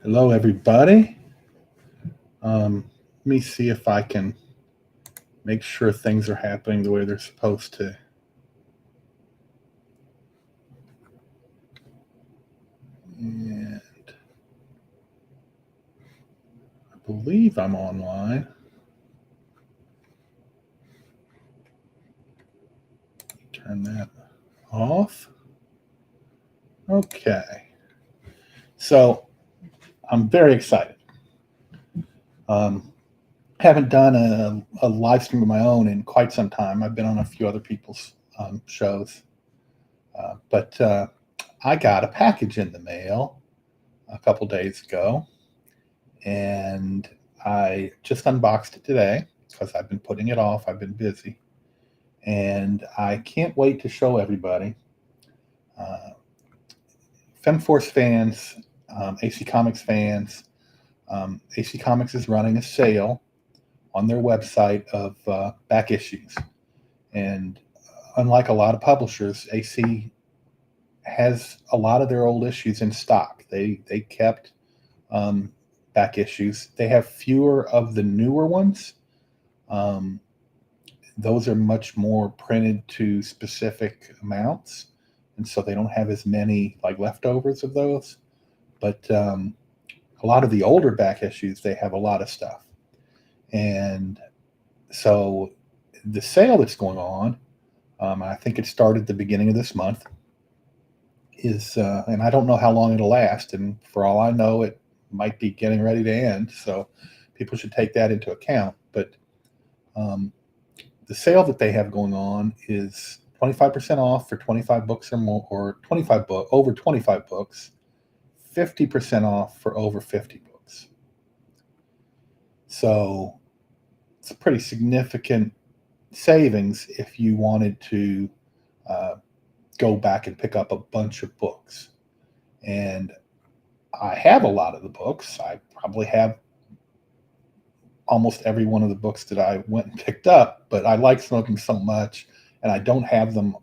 Hello, everybody. Let me see if I can make sure things are happening the way they're supposed to. And I believe I'm online. Turn that off. Okay. So I'm very excited. Um, haven't done a live stream of my own in quite some time. I've been on a few other people's shows. But I got a package in the mail a couple days ago, and I just unboxed it today because I've been putting it off. I've been busy, and I can't wait to show everybody. Uh, FemForce fans, AC Comics fans, AC Comics is running a sale on their website of back issues, and unlike a lot of publishers, AC has a lot of their old issues in stock. They kept um, back issues. They have fewer of the newer ones. Um, those are much more printed to specific amounts, and so they don't have as many like leftovers of those. But a lot of the older back issues, they have a lot of stuff, and so the sale that's going on, I think it started the beginning of this month, and I don't know how long it'll last, and for all I know, it might be getting ready to end. So people should take that into account. But um, the sale that they have going on is 25% off for 25 books or more, or over 25 books, 50% off for over 50 books. So it's a pretty significant savings if you wanted to uh, go back and pick up a bunch of books. And I have a lot of the books. I probably have almost every one of the books that I went and picked up, but I like smoking so much and I don't have them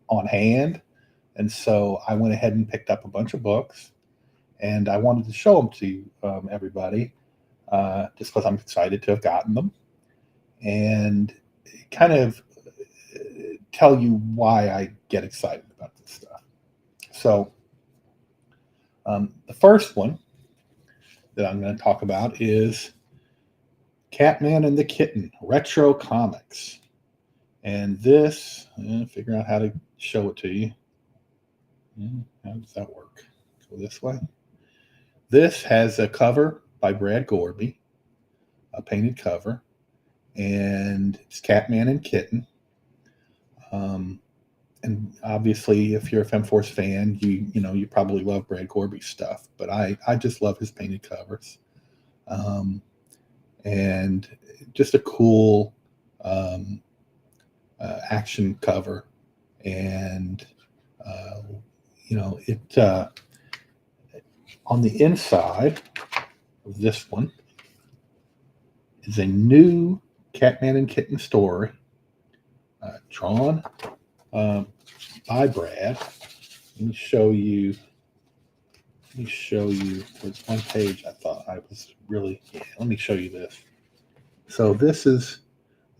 on hand. And so I went ahead and picked up a bunch of books, and I wanted to show them to everybody just because I'm excited to have gotten them and kind of tell you why I get excited about this stuff. So the first one that I'm going to talk about is Catman and the Kitten Retro Comics. And this, figure out how to show it to you. How does that work? Go this way. This has a cover by Brad Gorby, a painted cover, and it's Catman and Kitten. And obviously, if you're a FemForce fan, you probably love Brad Gorby's stuff, but I just love his painted covers. And just a cool action cover, and it on the inside of this one is a new Catman and Kitten story, drawn by Brad. Let me show you. There's one page I thought I was really. Yeah, let me show you this. So this is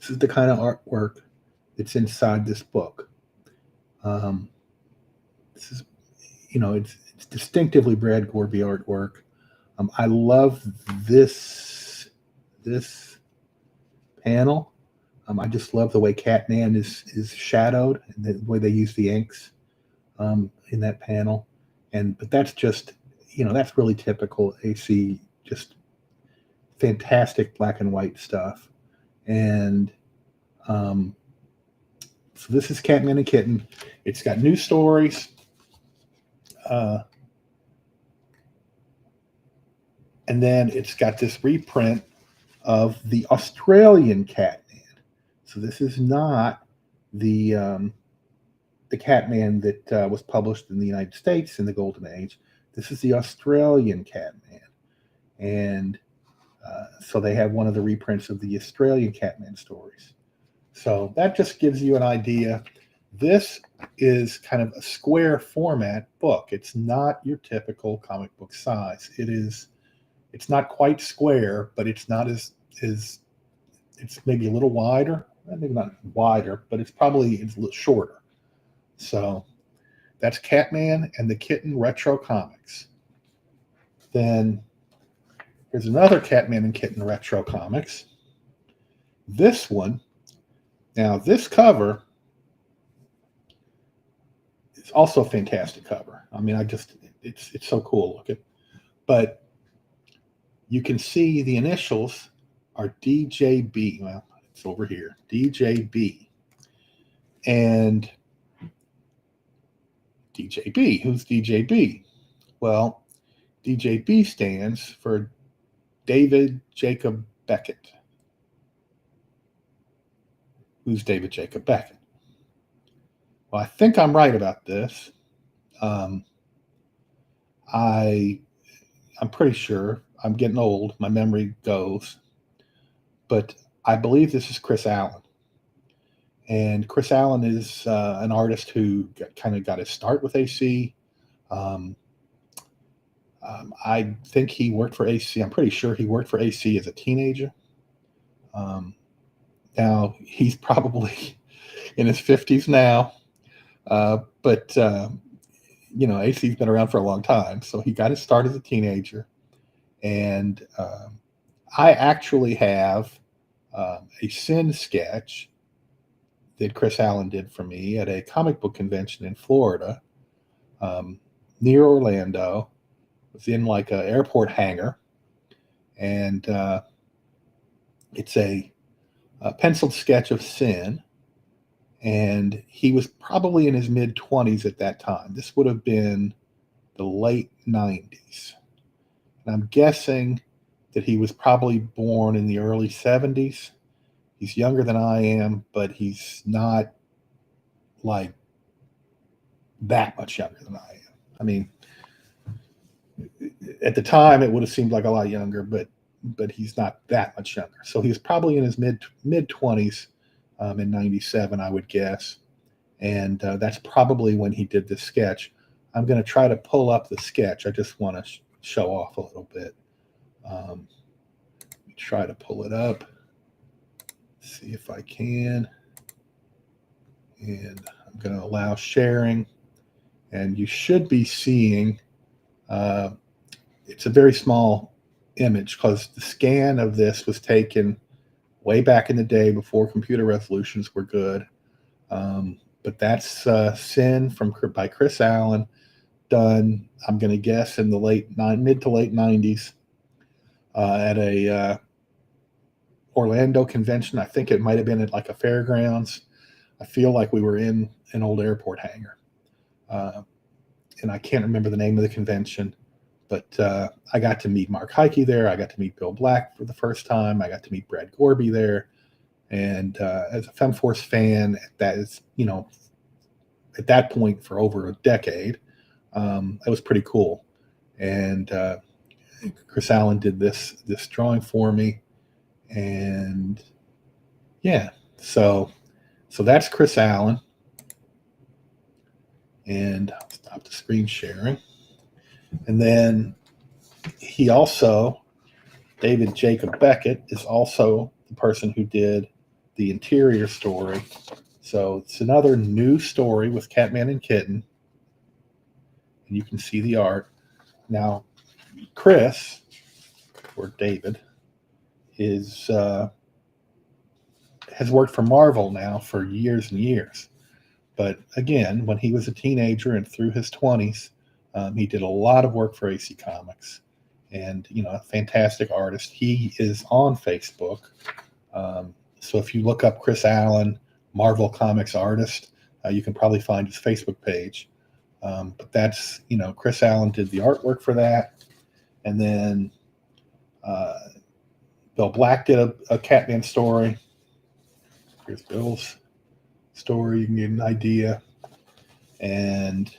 the kind of artwork that's inside this book. This is, it's distinctively Brad Gorby artwork. I love this panel. I just love the way Catman is shadowed and the way they use the inks in that panel. But that's just, that's really typical AC, just fantastic black and white stuff. And so this is Catman and Kitten. It's got new stories. And then it's got this reprint of the Australian Catman. So this is not the Catman that was published in the United States in the Golden Age. This is the Australian Catman. And so they have one of the reprints of the Australian Catman stories. So that just gives you an idea. This is kind of a square format book. It's not your typical comic book size. It is It's not quite square, but it's not as it's maybe a little wider. Maybe not wider, but it's a little shorter. So that's Catman and the Kitten Retro Comics. Then here's another Catman and Kitten Retro Comics. This one, now this cover is also a fantastic cover. I mean, it's so cool looking. But you can see the initials are DJB. Well, it's over here, DJB. And DJB, who's DJB? Well, DJB stands for David Jacob Beckett. Who's David Jacob Beckett? Well, I think I'm right about this. I'm pretty sure. I'm getting old. My memory goes. But I believe this is Chris Allen. And Chris Allen is an artist who kind of got his start with AC. I think he worked for AC. I'm pretty sure he worked for AC as a teenager. Now, he's probably in his 50s now. But AC's been around for a long time. So he got his start as a teenager. And I actually have a Sin sketch that Chris Allen did for me at a comic book convention in Florida, near Orlando. It was in like an airport hangar. And it's a penciled sketch of Sin. And he was probably in his mid-20s at that time. This would have been the late 90s. And I'm guessing that he was probably born in the early 70s. He's younger than I am, but he's not like that much younger than I am. I mean, at the time, it would have seemed like a lot younger, but he's not that much younger. So he's probably in his mid-20s in 97, I would guess. And that's probably when he did this sketch. I'm going to try to pull up the sketch. I just want to show off a little bit. Try to pull it up. See if I can. And I'm going to allow sharing. And you should be seeing, it's a very small image because the scan of this was taken way back in the day before computer resolutions were good. But that's Sin by Chris Allen, done, I'm going to guess, in the mid to late 90s at a Orlando convention. I think it might have been at like a fairgrounds. I feel like we were in an old airport hangar. And I can't remember the name of the convention, but I got to meet Mark Heike there. I got to meet Bill Black for the first time. I got to meet Brad Gorby there. And as a FemForce fan, at that point for over a decade, it was pretty cool. And Chris Allen did this drawing for me. And yeah, so that's Chris Allen. And I'll stop the screen sharing. And then David Jacob Beckett is also the person who did the interior story. So it's another new story with Catman and Kitten. And you can see the art. Now, Chris, or David, has worked for Marvel now for years and years. But again, when he was a teenager and through his 20s, he did a lot of work for AC Comics. And, a fantastic artist. He is on Facebook. So if you look up Chris Allen, Marvel Comics artist, you can probably find his Facebook page. But that's, Chris Allen did the artwork for that. And then Bill Black did a Catman story. Here's Bill's story. You can get an idea. And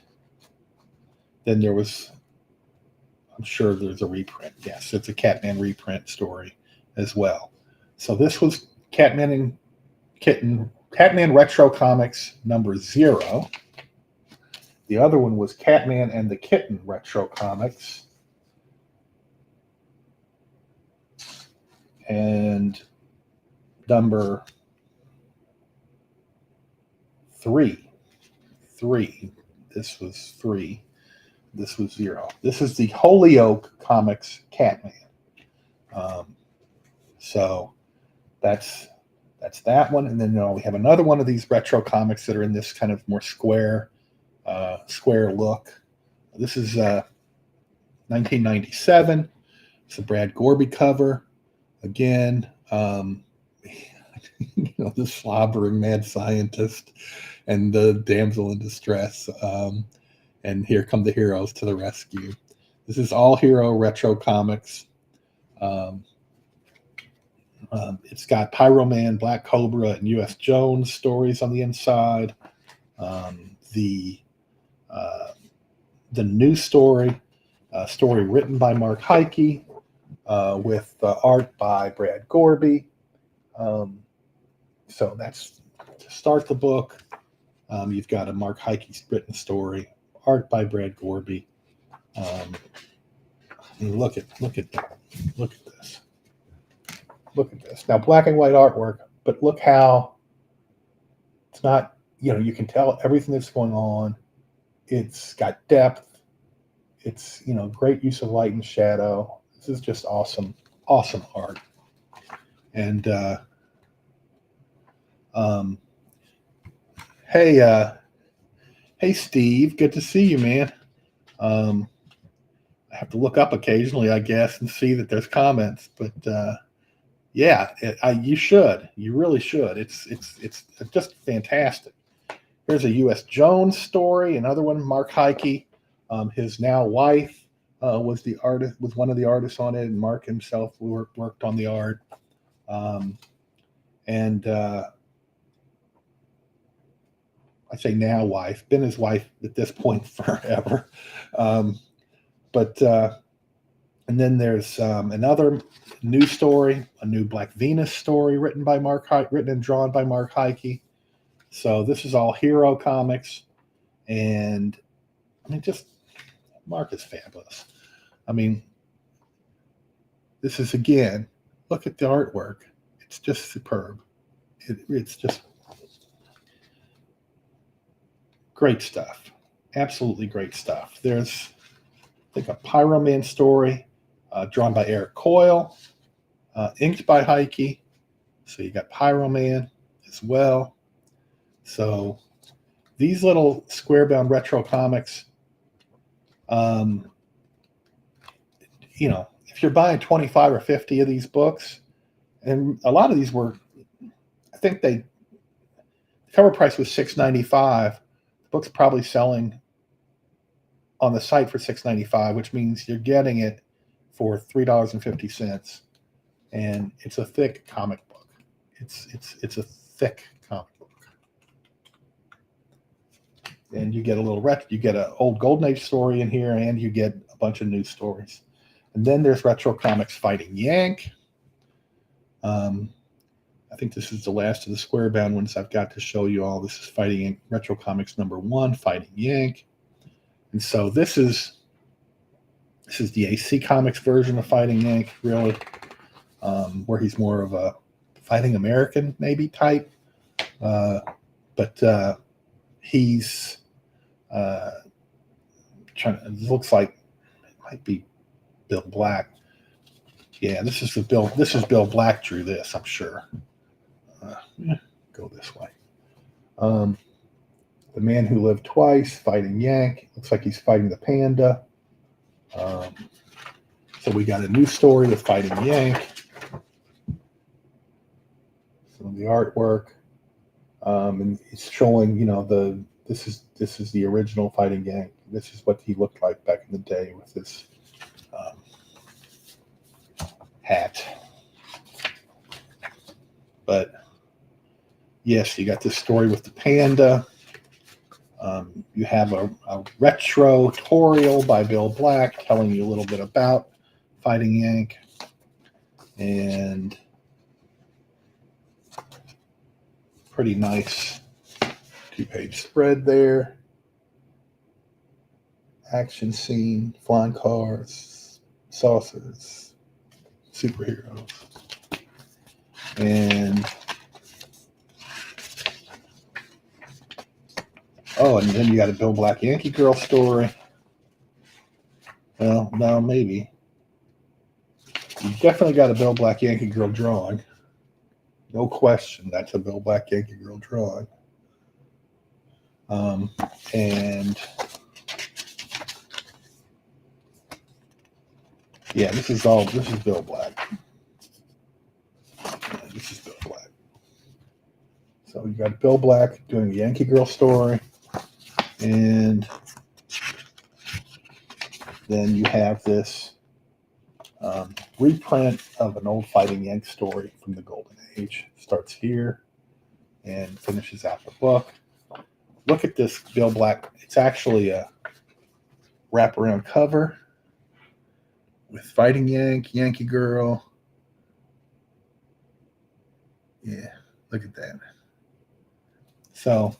then I'm sure there's a reprint. Yes, it's a Catman reprint story as well. So this was Catman and Kitten, Catman Retro Comics number 0. The other one was Catman and the Kitten Retro Comics and number 3. This was 3. This was 0. This is the Holyoke Comics Catman. So that's that one. And then we have another one of these retro comics that are in this kind of more square look. This is 1997. It's a Brad Gorby cover. Again, the slobbering mad scientist and the damsel in distress. And here come the heroes to the rescue. This is all hero retro comics. It's got Pyro Man, Black Cobra, and U.S. Jones stories on the inside. The new story written by Mark Heike, with art by Brad Gorby. So that's to start the book. You've got a Mark Heike written story, art by Brad Gorby. Look at this. Look at this. Now, black and white artwork, but look how it's not, you can tell everything that's going on. It's got depth. It's, great use of light and shadow. This is just awesome art. And, hey, Steve, good to see you, man. I have to look up occasionally, I guess, and see that there's comments, but, yeah, you should. You really should. It's just fantastic. Here's a U.S. Jones story. Another one, Mark Heike. His now wife was one of the artists on it, and Mark himself worked on the art. I say now wife, been his wife at this point forever. And then there's another new story, a new Black Venus story written and drawn by Mark Heike. So this is all hero comics, and just Mark is fabulous. This is, again, look at the artwork. It's just superb. It's just great stuff. Absolutely great stuff. There's, I think, a Pyro Man story drawn by Eric Coyle, inked by Heike. So you got Pyro Man as well. So these little square-bound retro comics, if you're buying 25 or 50 of these books, and a lot of these were, I think the cover price was $6.95. The book's probably selling on the site for $6.95, which means you're getting it for $3.50. And it's a thick comic book. It's a thick comic book. And you get you get an old Golden Age story in here, and you get a bunch of new stories. And then there's Retro Comics Fighting Yank. I think this is the last of the square-bound ones I've got to show you all. This is Fighting Yank, Retro Comics #1, Fighting Yank. And so this is the AC Comics version of Fighting Yank, really, where he's more of a Fighting American, maybe, type. But he's it looks like it might be Bill Black. Yeah, this is Bill Black drew this, I'm sure. Go this way. The Man Who Lived Twice, Fighting Yank. Looks like he's fighting the panda. So we got a new story with Fighting Yank. Some of the artwork, and it's showing, this is the original Fighting Yank. This is what he looked like back in the day with his hat. But yes, you got this story with the panda. You have a retro tutorial by Bill Black telling you a little bit about Fighting Yank. And pretty nice 2-page spread there. Action scene, flying cars, saucers, superheroes. And oh, and then you got a Bill Black Yankee Girl story. Well, no, maybe. You definitely got a Bill Black Yankee Girl drawing. No question, that's a Bill Black Yankee Girl drawing. And yeah, this is Bill Black. Yeah, this is Bill Black. So you got Bill Black doing the Yankee Girl story, and then you have this reprint of an old Fighting Yank story from the Golden Age. Starts here and finishes out the book. Look at this Bill Black. It's actually a wraparound cover with Fighting Yank, Yankee Girl. Yeah, look at that. So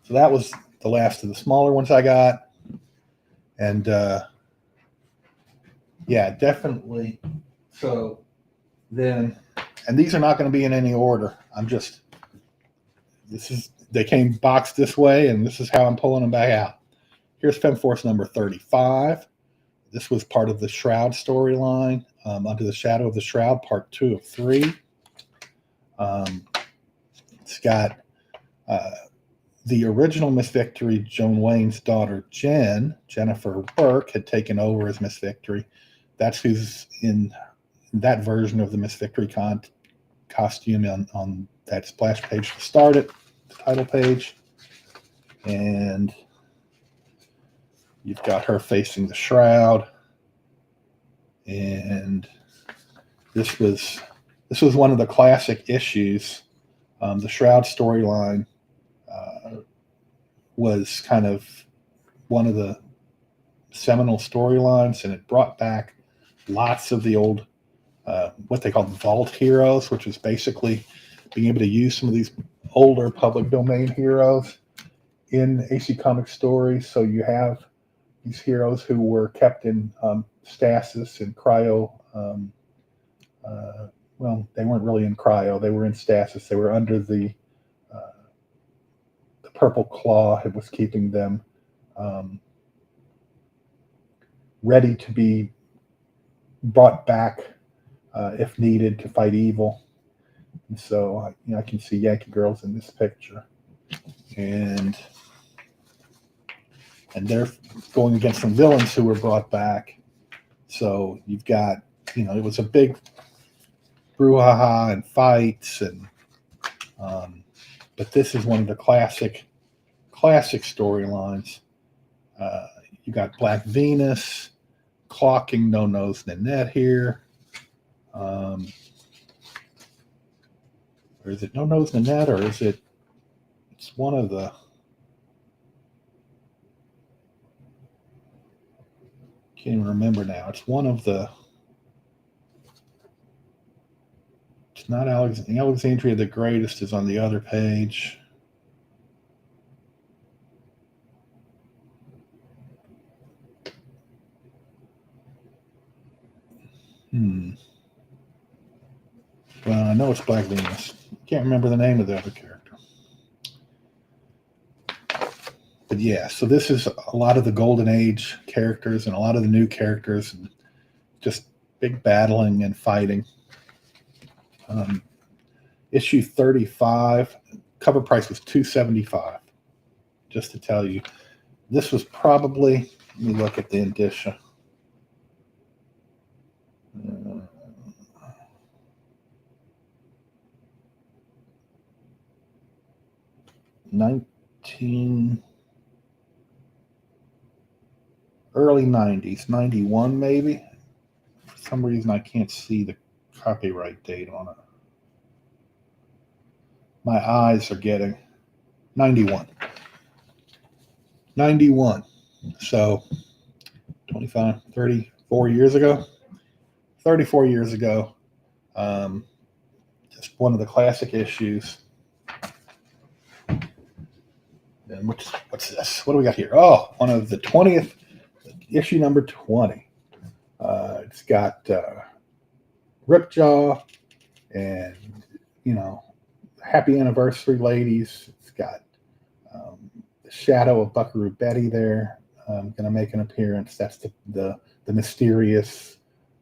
that was the last of the smaller ones I got. And yeah, definitely. So then, and these are not going to be in any order. They came boxed this way, and this is how I'm pulling them back out. Here's Femforce number 35. This was part of the Shroud storyline, Under the Shadow of the Shroud, part 2 of 3. It's got the original Miss Victory, Joan Wayne's daughter, Jennifer Burke, had taken over as Miss Victory. That's who's in that version of the Miss Victory costume on that splash page to start it, the title page. And you've got her facing the Shroud. And this was one of the classic issues. The Shroud storyline was kind of one of the seminal storylines, and it brought back lots of the old, what they called vault heroes, which was basically being able to use some of these older public domain heroes in AC Comics stories. So you have these heroes who were kept in stasis and cryo. Well, they weren't really in cryo; they were in stasis. They were under the purple claw. It was keeping them ready to be brought back if needed to fight evil. And so, I can see Yankee Girls in this picture, and they're going against some villains who were brought back. So you've got, it was a big brouhaha and fights, and but this is one of the classic storylines. You got Black Venus clocking No Nose Nanette here. Or is it No Nose Nanette, or is it? It's one of the. Can't even remember now. It's one of the. It's not Alexandria the Greatest is on the other page. Well, I know it's Black Venus. Can't remember the name of the other character. But yeah, so this is a lot of the Golden Age characters and a lot of the new characters, and just big battling and fighting. Issue 35, cover price was $275. Just to tell you, this was probably, let me look at the indicia. early 90s, 91 maybe. For some reason, I can't see the copyright date on it. My eyes are getting 91. So 25, 34 years ago. 34 years ago. Just one of the classic issues. And what's this? What do we got here? Oh, one of the 20th, issue number 20. It's got Ripjaw, And, you know, happy anniversary, ladies. It's got the shadow of Buckaroo Betty there, going to make an appearance. That's the mysterious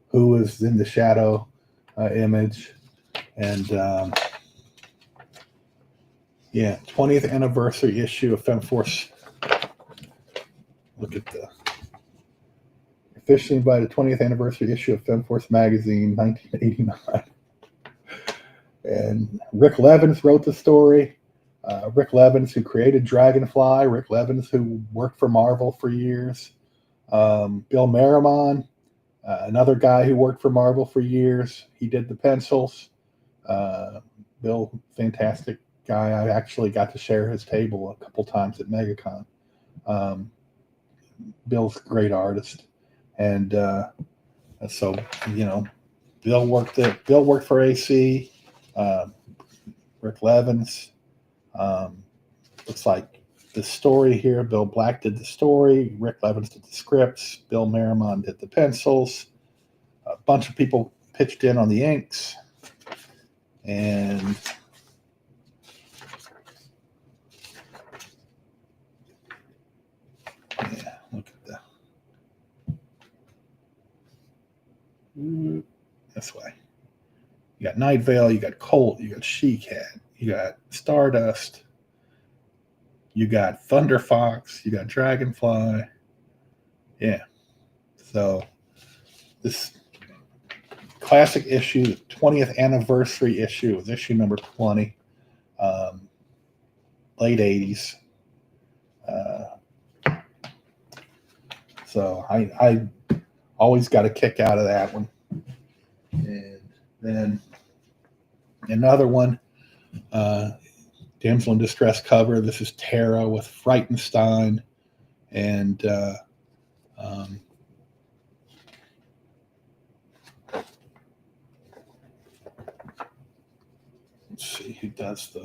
who is in the shadow image. And yeah, 20th anniversary issue of FemForce. Look at the officially invited 20th anniversary issue of FemForce magazine, 1989. And Rick Levins wrote the story. Rick Levins, who created Dragonfly, Rick Levins, who worked for Marvel for years. Bill Merriman, another guy who worked for Marvel for years. He did the pencils. Bill, fantastic guy. I actually got to share his table a couple times at MegaCon. Bill's a great artist, and so Bill worked for AC. Rick Levins. Looks like the story here. Bill Black did the story. Rick Levins did the scripts. Bill Merriman did the pencils. A bunch of people pitched in on the inks. And yeah, look at this way. You got Night Vale, you got Colt, you got She-Cat, you got Stardust, you got Thunder Fox, you got Dragonfly. Yeah. So this classic issue, 20th anniversary issue, was issue number 20, late 80s. So I always got a kick out of that one. And then another one, Damsel in Distress cover. This is Tara with Frightenstein. And let's see who does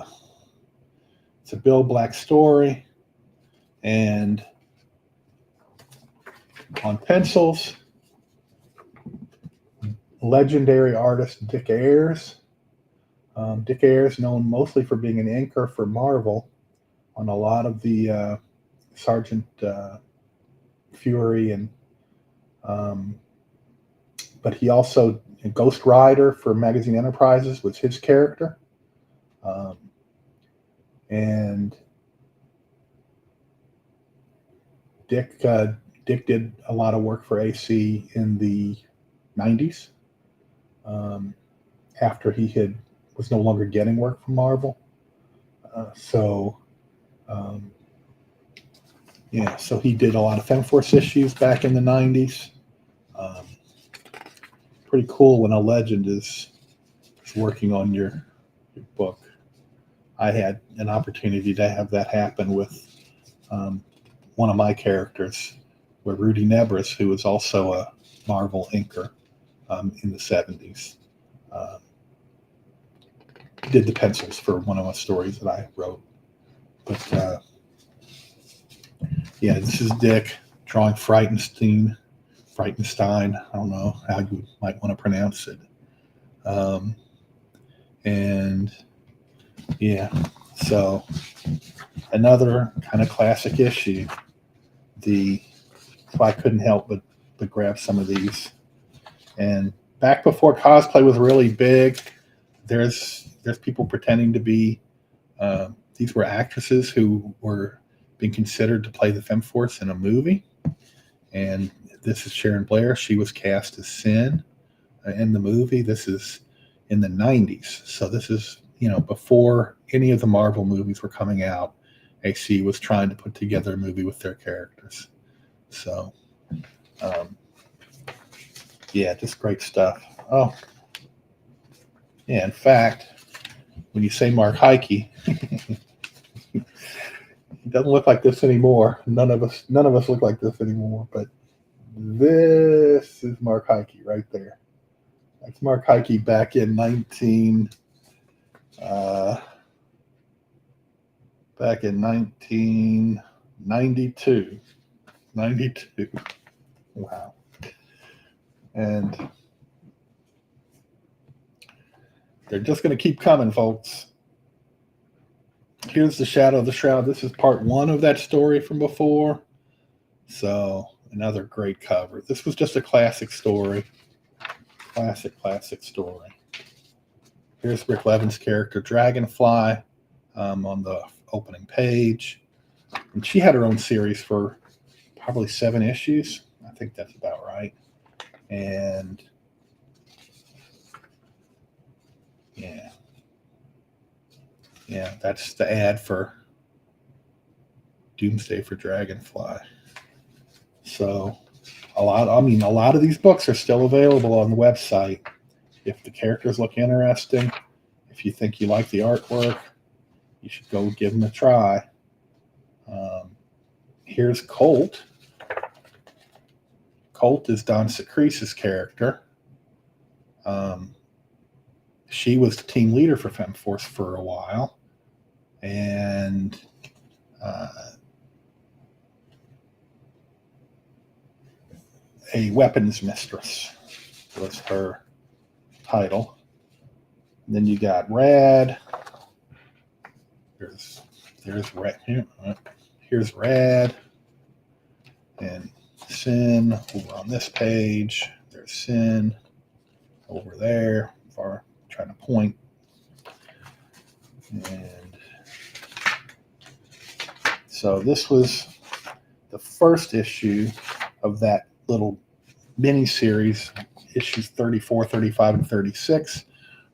it's a Bill Black story. And on pencils, legendary artist Dick Ayers. Dick Ayers, known mostly for being an inker for Marvel on a lot of the Sergeant Fury, and but he also Ghost Rider for Magazine Enterprises was his character, and Dick did a lot of work for AC in the 90s. After he was no longer getting work from Marvel. So he did a lot of FemForce issues back in the 90s. Pretty cool when a legend is working on your book. I had an opportunity to have that happen with one of my characters, where Rudy Nebris, who was also a Marvel inker in the 70s, did the pencils for one of my stories that I wrote. But yeah, this is Dick drawing Frightenstein. I don't know how you might want to pronounce it. And yeah, so another kind of classic issue. So I couldn't help but grab some of these. And back before cosplay was really big, there's people pretending to be these were actresses who were being considered to play the FemForce in a movie. And this is Sharon Blair. She was cast as Sin in the movie. This is in the 90s. So this is, before any of the Marvel movies were coming out. AC was trying to put together a movie with their characters. So, yeah, just great stuff. Oh, yeah, in fact, when you say Mark Heike, he doesn't look like this anymore. None of us look like this anymore, but this is Mark Heike right there. That's Mark Heike back in 1992. 92. Wow. And They're just going to keep coming, folks. Here's the Shadow of the Shroud. This is part 1 of that story from before. So another great cover. This was just a classic story. Classic story. Here's Rick Levin's character, Dragonfly, on the opening page. And she had her own series for probably 7 issues. I think that's about right. And yeah, that's the ad for Doomsday for Dragonfly. So a lot of these books are still available on the website. If the characters look interesting, if you think you like the artwork, you should go give them a try. Here's Colt. Colt is Don Secrese's character. She was the team leader for FemForce for a while. And a weapons mistress was her title. And then you got Rad. There's Rad. Here's Rad. And Sin over on this page. There's Sin over there. Far trying to point. And so this was the first issue of that little mini series. Issues 34, 35, and 36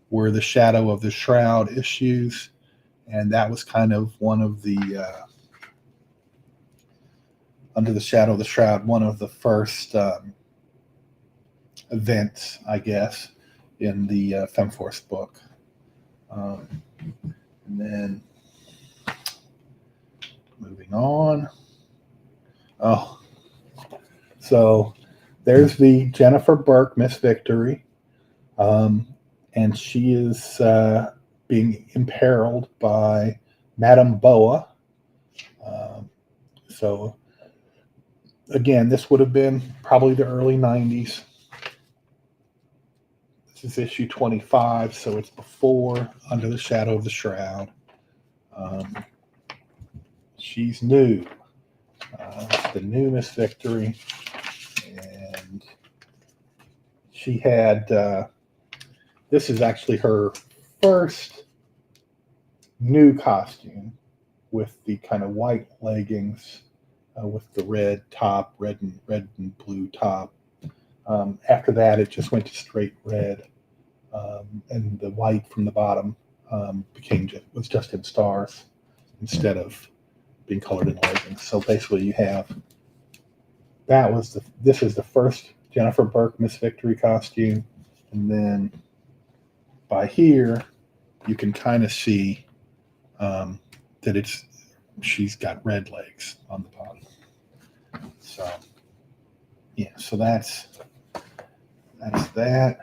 were the Shadow of the Shroud issues. And that was kind of one of the, Under the Shadow of the Shroud, one of the first events, I guess, in the FemForce book. And then moving on. Oh, so there's the Jennifer Burke Miss Victory. And she is being imperiled by Madame Boa. So again, this would have been probably the early 90s. This is issue 25, so it's before Under the Shadow of the Shroud. She's new. The new Miss Victory. And she had, this is actually her first new costume with the kind of white leggings with the red top, red and blue top. After that, it just went to straight red, and the white from the bottom was just in stars instead of being colored in leggings. So basically, you have this is the first Jennifer Burke Miss Victory costume, and then by here you can kind of see that she's got red legs on the bottom. So yeah, so that's that.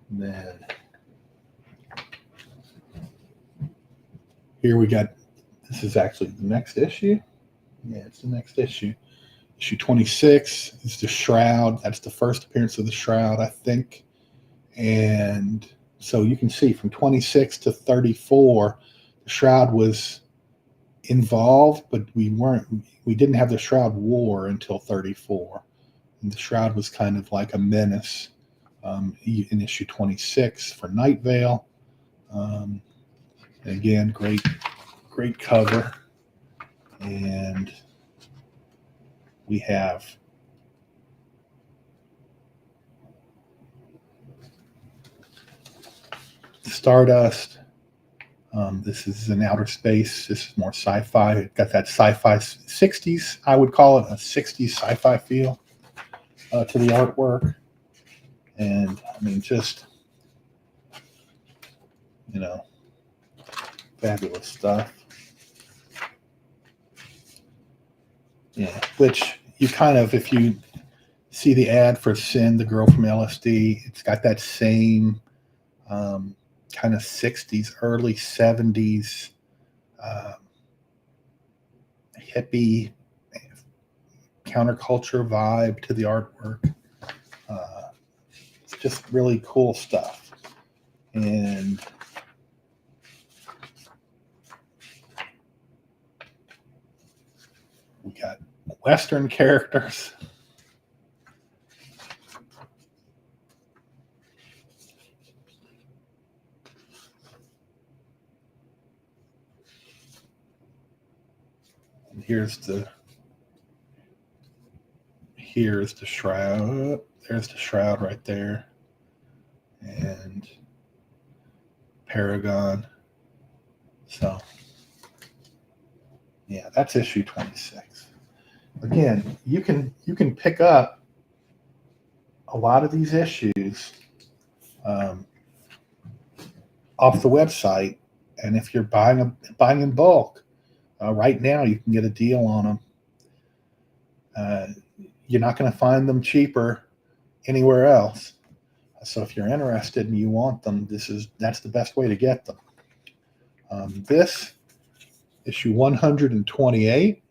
And then here we got, this is actually the next issue. Yeah, it's the next issue. Issue 26 is the Shroud. That's the first appearance of the Shroud, I think. And so you can see from 26 to 34, the Shroud was involved, but we didn't have the Shroud War until 34. And the Shroud was kind of like a menace in issue 26 for Night Vale. Again, great cover. And we have Stardust. This is in outer space. This is more sci-fi. It got that sci-fi 60s, I would call it a 60s sci-fi feel to the artwork. And I mean, just, fabulous stuff. Yeah, which you kind of, if you see the ad for Sin, the girl from LSD, it's got that same kind of 60s, early 70s hippie counterculture vibe to the artwork. It's just really cool stuff. And we got Western characters. And here's the shroud. There's the shroud right there. And Paragon. So yeah, that's issue 26. Again, you can pick up a lot of these issues off the website, and if you're buying in bulk, right now you can get a deal on them. You're not going to find them cheaper anywhere else. So if you're interested and you want them, that's the best way to get them. This issue 128.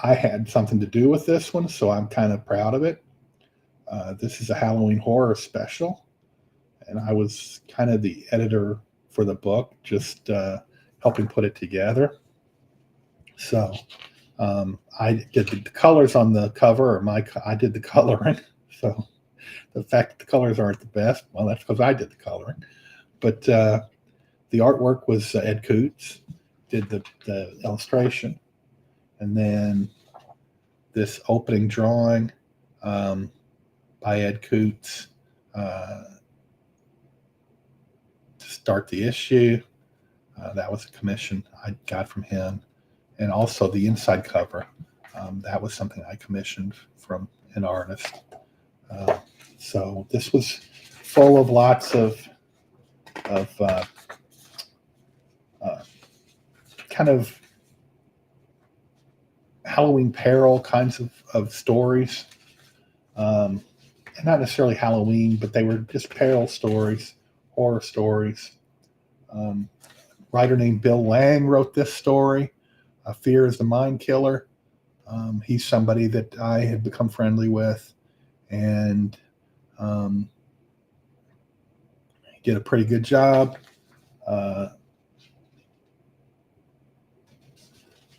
I had something to do with this one, so I'm kind of proud of it. This is a Halloween horror special, and I was kind of the editor for the book, just helping put it together. So I did the colors on the cover, I did the coloring. So the fact that the colors aren't the best, well, that's because I did the coloring. But the artwork was Ed Coots did the illustration. And then this opening drawing by Ed Coots to start the issue. That was a commission I got from him. And also the inside cover. That was something I commissioned from an artist. So this was full of lots of kind of Halloween Peril kinds of stories. And not necessarily Halloween, but they were just peril stories, horror stories. A writer named Bill Lang wrote this story. Fear is the Mind Killer. He's somebody that I had become friendly with, and he did a pretty good job.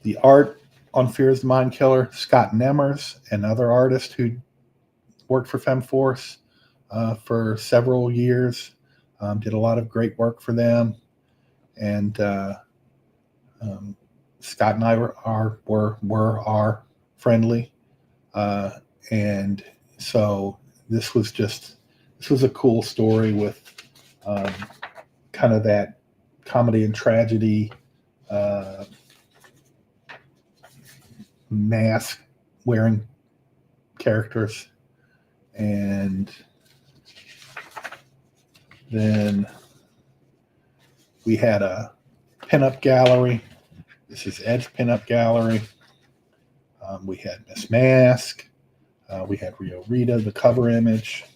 The art on Fear is the Mind Killer, Scott Nemmers, another artist who worked for FemForce for several years, did a lot of great work for them, and Scott and I are friendly, and so this was a cool story with kind of that comedy and tragedy mask wearing characters. And then we had a pinup gallery. This is Ed's pinup gallery. We had Miss Mask. We had Rio Rita, the cover image.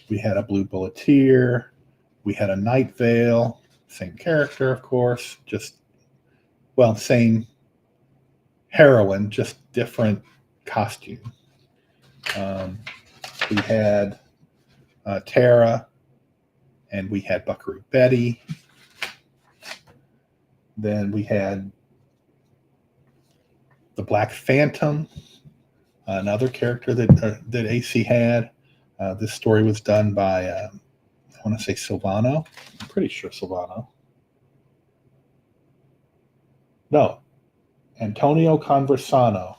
We had a Blue Bulleteer. We had a Night Vale, same character, of course, same heroine, just different costume. We had Tara, and we had Buckaroo Betty. Then we had the Black Phantom, another character that AC had. This story was done by, I want to say Silvano. I'm pretty sure Silvano. No, Antonio Conversano.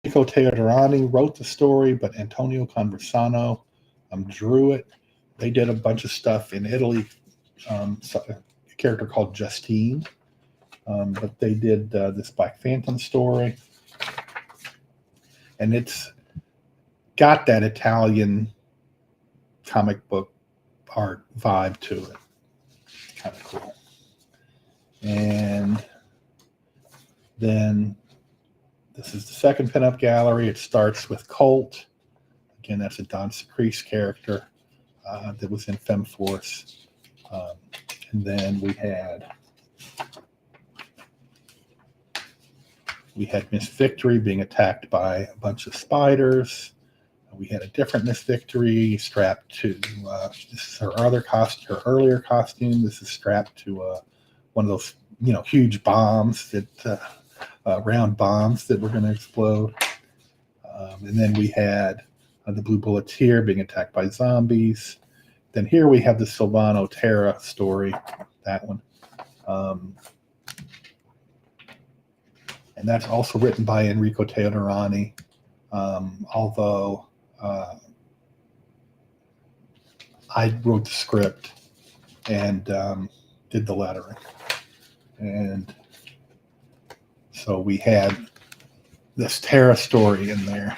Nico Teodomiri wrote the story, but Antonio Conversano drew it. They did a bunch of stuff in Italy. A character called Justine. But they did this Black Phantom story. And it's got that Italian comic book art vibe to it. Kind of cool. And then this is the second pinup gallery. It starts with Colt. Again, that's a Don Secrece character that was in FemForce. And then we had Miss Victory being attacked by a bunch of spiders. We had a different Miss Victory strapped to, this is her earlier costume. This is strapped to one of those, huge bombs round bombs that were going to explode. And then we had the Blue Bulleteer being attacked by zombies. Then here we have the Silvano Terra story, that one. And that's also written by Enrico Teodomani, although I wrote the script and did the lettering. And so we had this Terra story in there.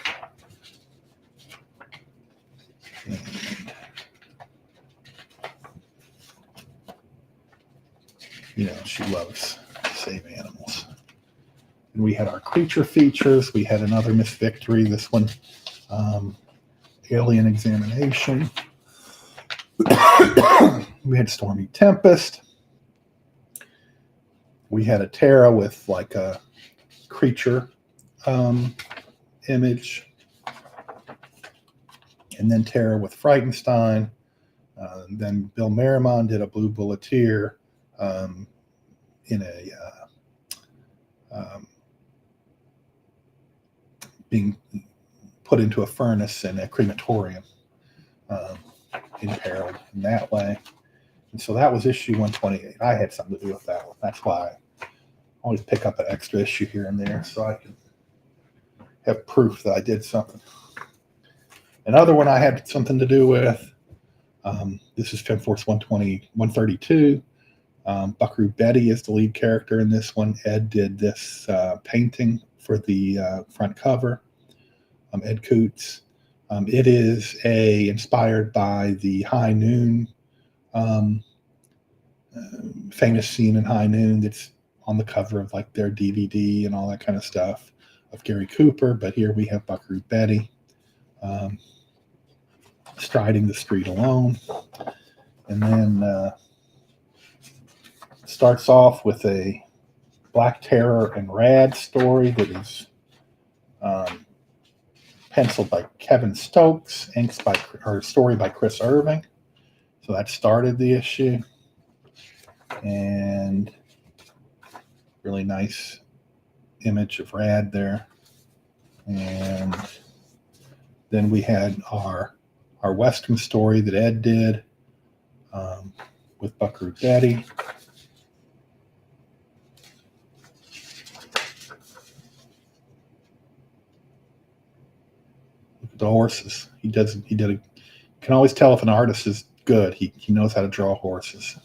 And she loves to save animals. And we had our creature features. We had another Miss Victory. This one, Alien Examination. We had Stormy Tempest. We had a Terra with like a creature image. And then Terra with Frightenstein. Then Bill Merrimon did a Blue Bulleteer in a being put into a furnace in a crematorium, imperiled in that way. And so that was issue 128. I had something to do with that one. That's why I always pick up an extra issue here and there so I can have proof that I did something. Another one I had something to do with, this is FemForce 132. Buckaroo Betty is the lead character in this one. Ed did this painting for the front cover, Ed Coots. It is inspired by the High Noon, famous scene in High Noon that's on the cover of like their DVD and all that kind of stuff of Gary Cooper. But here we have Buckaroo Betty striding the street alone. And then starts off with a Black Terror and Rad story that is penciled by Kevin Stokes, inks story by Chris Irving. So that started the issue. And really nice image of Rad there. And then we had our Western story that Ed did with Buckaroo Betty. Look at the horses. You can always tell if an artist is good. He knows how to draw horses.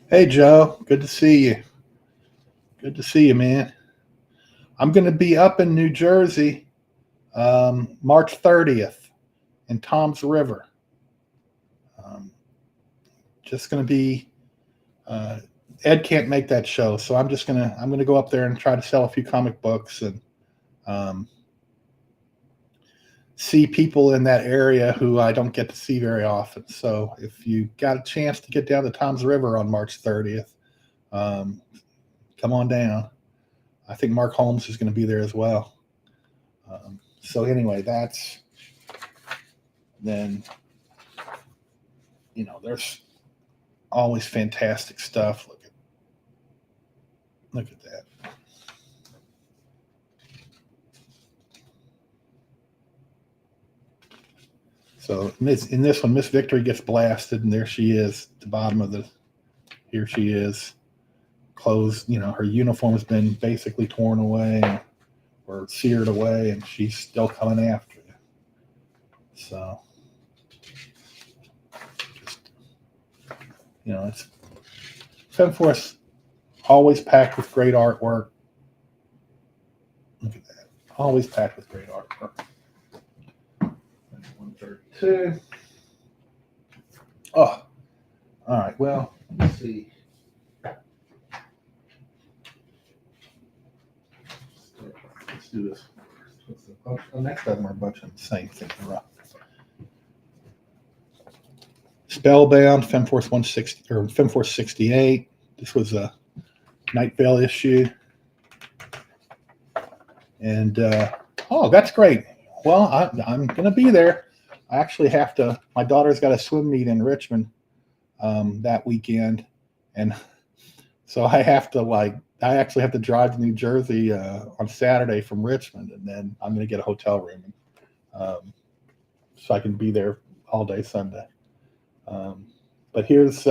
Hey, Joe. Good to see you. Good to see you, man. I'm going to be up in New Jersey March 30th in Toms River. Just going to be Ed can't make that show, so I'm going to go up there and try to sell a few comic books and see people in that area who I don't get to see very often. So if you got a chance to get down to Toms River on March 30th, come on down. I think Mark Holmes is going to be there as well. So anyway, then there's always fantastic stuff. Look at that. So in this one, Miss Victory gets blasted, and there she is at the bottom of here she is. Clothes, her uniform has been basically torn away or seared away, and she's still coming after you. So, it's FemForce always packed with great artwork. Look at that. Always packed with great artwork. 132. Oh, all right. Well, let's see. Let's do this. The next of them are a bunch of the same thing. Spellbound, FemForce 160 or FemForce 68. This was a Night Vale issue. And oh, that's great. Well, I'm going to be there. I actually have to. My daughter's got a swim meet in Richmond that weekend, and so I have to I actually have to drive to New Jersey on Saturday from Richmond, and then I'm going to get a hotel room, so I can be there all day Sunday. But here's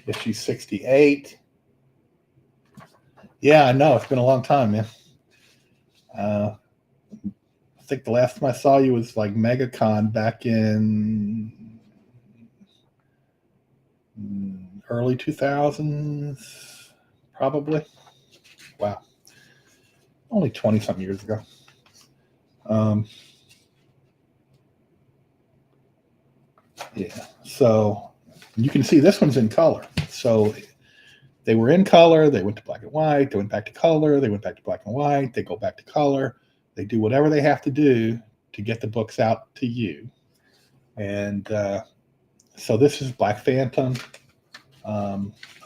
issue 68. Yeah, I know it's been a long time, man. I think the last time I saw you was like MegaCon back in early 2000s, probably. Wow. Only 20-something years ago. Yeah. So you can see this one's in color. So they were in color. They went to black and white. They went back to color. They went back to black and white. They go back to color. They do whatever they have to do to get the books out to you. And so this is Black Phantom, a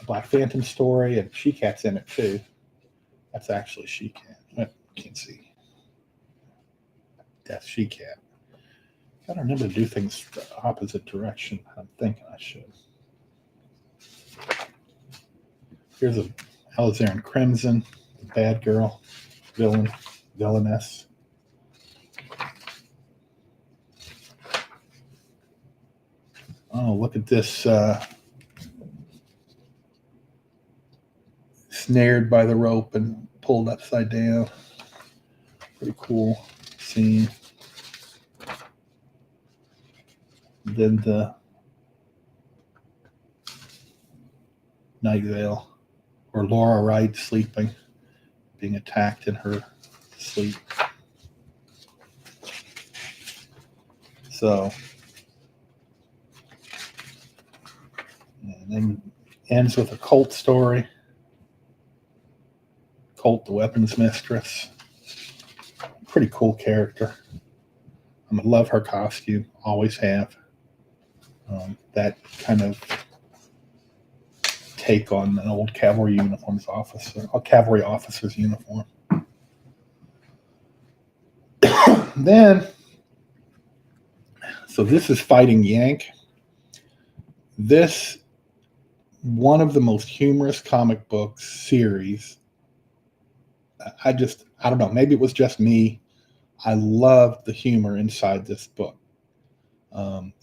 Black Phantom story, and She-Cat's in it too. That's actually She-Cat. I can't see. That's She-Cat. Gotta remember to do things the opposite direction. I'm thinking I should. Here's a Alizarin Crimson, the bad girl, villainess. Oh, look at this. Snared by the rope and pulled upside down. Pretty cool scene. Then the Night Vale, or Laura Wright sleeping, being attacked in her sleep. So, and then ends with a Colt story. Colt, the weapons mistress. Pretty cool character. I love her costume. Always have. That kind of take on an old cavalry officer's uniform. Then, so this is Fighting Yank. This, one of the most humorous comic book series. I don't know, maybe it was just me. I loved the humor inside this book.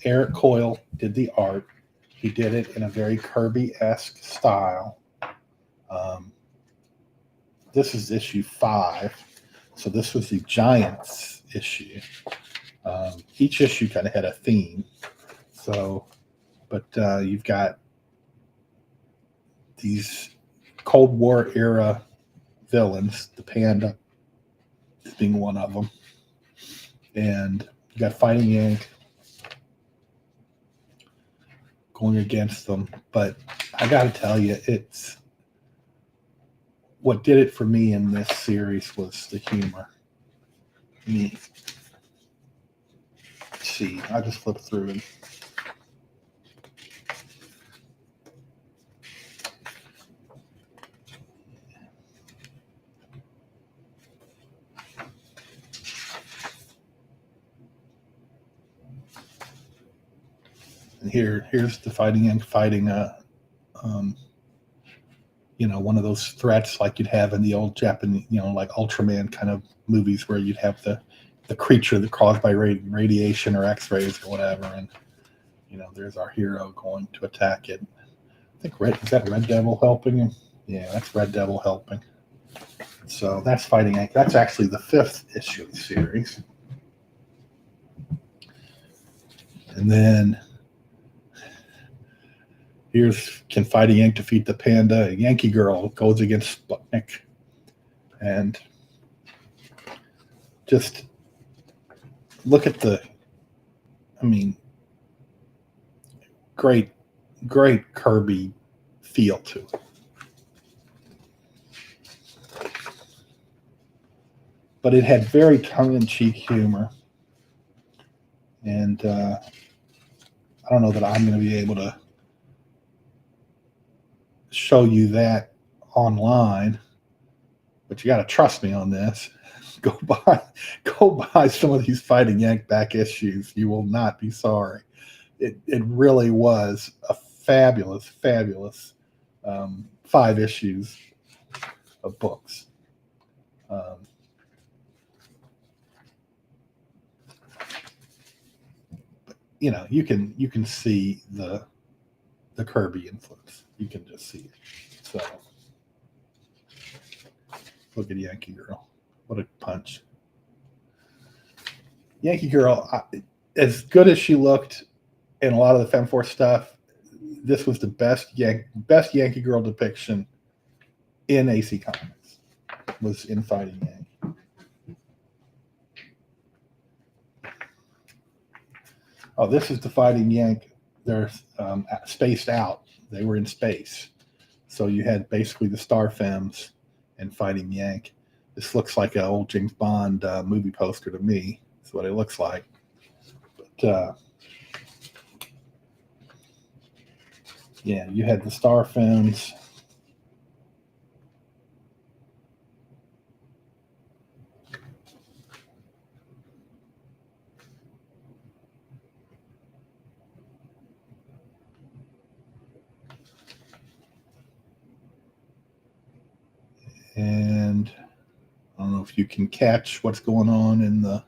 Eric Coyle did the art. He did it in a very Kirby-esque style. This is issue 5. So this was the Giants issue. Each issue kind of had a theme. So, but you've got these Cold War era villains, the Panda being one of them. And you got Fighting Yank going against them. But I got to tell you, it's what did it for me in this series was the humor. Let's see, I just flipped through it. And here's the Fighting Yank fighting one of those threats like you'd have in the old Japanese, like Ultraman kind of movies where you'd have the creature that caused by radiation or X-rays or whatever, and there's our hero going to attack it. I think is that Red Devil helping him? Yeah, that's Red Devil helping. So that's Fighting Yank. That's actually the 5th issue of the series. And then here's Can Fighting Yank Defeat the Panda? Yankee Girl goes against Sputnik. And just look at the, I mean, great, great Kirby feel to it. But it had very tongue-in-cheek humor, and I don't know that I'm going to be able to show you that online, but you got to trust me on this. Go buy some of these Fighting Yank back issues. You will not be sorry. It really was a fabulous 5 issues of books. You know, you can see the Kirby influence. You can just see it. So look at Yankee Girl. What a punch. Yankee Girl, as good as she looked in a lot of the FemForce stuff, this was the best Yankee Girl depiction in AC Comics, was in Fighting Yank. Oh, this is the Fighting Yank. They're spaced out. They were in space. So you had basically the Star Femmes and Fighting Yank. This looks like an old James Bond movie poster to me. That's what it looks like. But yeah, you had the Star Femmes. And I don't know if you can catch what's going on in the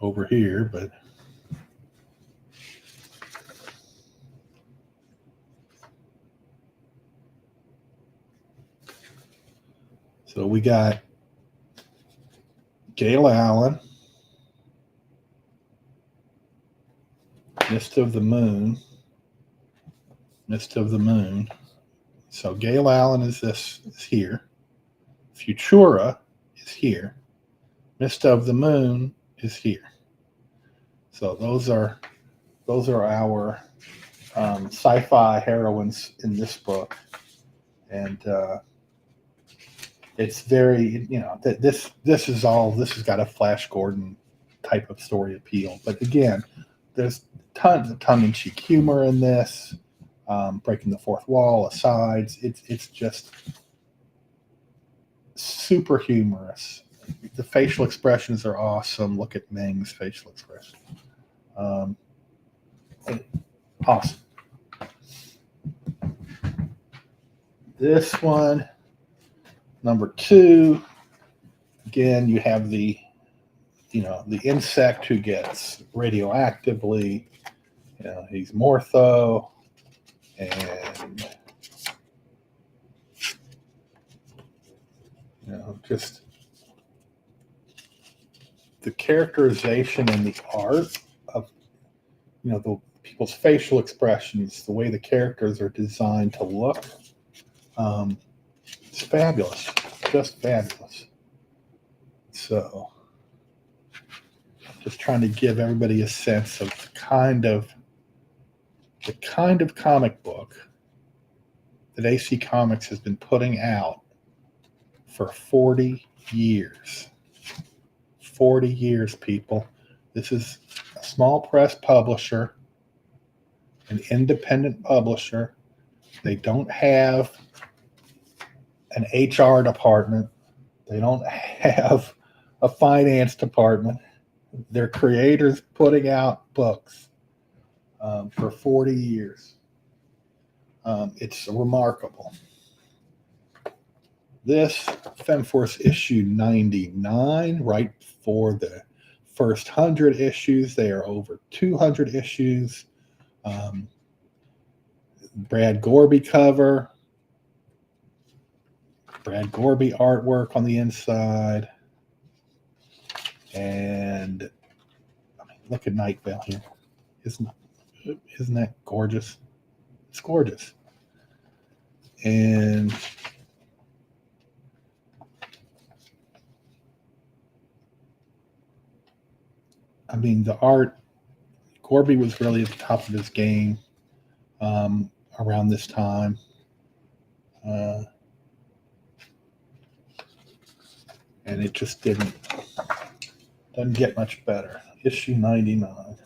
over here, but so we got Gail Allen, Mist of the Moon. So Gail Allen is here. Futura is here. Mist of the Moon is here. So those are our sci-fi heroines in this book, and it's very, you know, this has got a Flash Gordon type of story appeal. But again, there's tons of tongue-in-cheek humor in this, breaking the fourth wall, asides. It's just super humorous. The facial expressions are awesome. Look at Meng's facial expression. Awesome. This one, number 2, again, you have the insect who gets radioactively, he's Mortho, and just the characterization and the art of the people's facial expressions, the way the characters are designed to look. It's fabulous, just fabulous. So just trying to give everybody a sense of the kind of comic book that AC Comics has been putting out for 40 years. 40 years, people. This is a small press publisher, an independent publisher. They don't have an HR department. They don't have a finance department. They're creators putting out books for 40 years. It's remarkable. This FemForce issue 99, right before the first 100 issues. They are over 200 issues. Brad Gorby cover. Brad Gorby artwork on the inside. And I mean, look at Night Vale here. Isn't that gorgeous? It's gorgeous. And mean, the art, Gorby was really at the top of his game around this time. And it just doesn't get much better. Issue 99.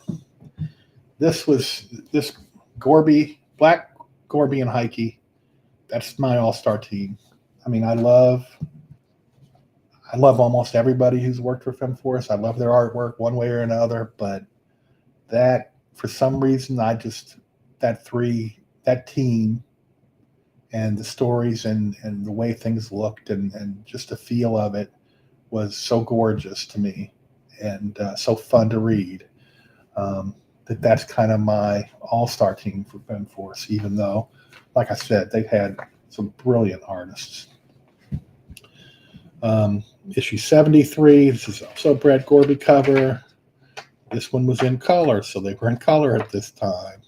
This Gorby, Black Gorby and Heike. That's my all-star team. I mean, I love almost everybody who's worked for FemForce. I love their artwork one way or another, but that, for some reason, that team and the stories and the way things looked and just the feel of it was so gorgeous to me and so fun to read. That's kind of my all-star team for FemForce, even though, like I said, they've had some brilliant artists. Issue 73, this is also a Brad Gorby cover. This one was in color, so they were in color at this time.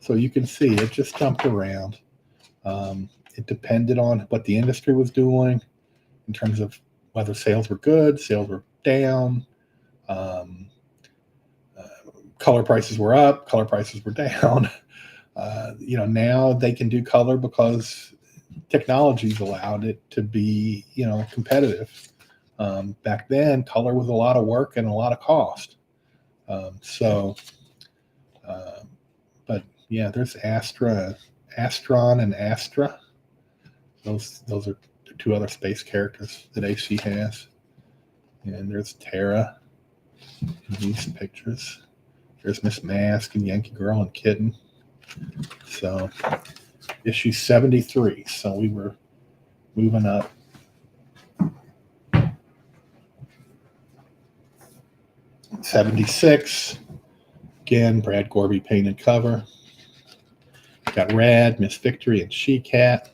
So you can see it just jumped around. It depended on what the industry was doing in terms of whether sales were good, sales were down, color prices were up, color prices were down. Now they can do color because technology's allowed it to be, competitive. Back then, color was a lot of work and a lot of cost. But yeah, there's Astron and Astra. Those are the two other space characters that AC has. And there's Terra in these pictures. There's Miss Mask and Yankee Girl and Kitten. So issue 73. So we were moving up. '76. Again, Brad Gorby painted cover. Got Rad, Miss Victory, and She-Cat.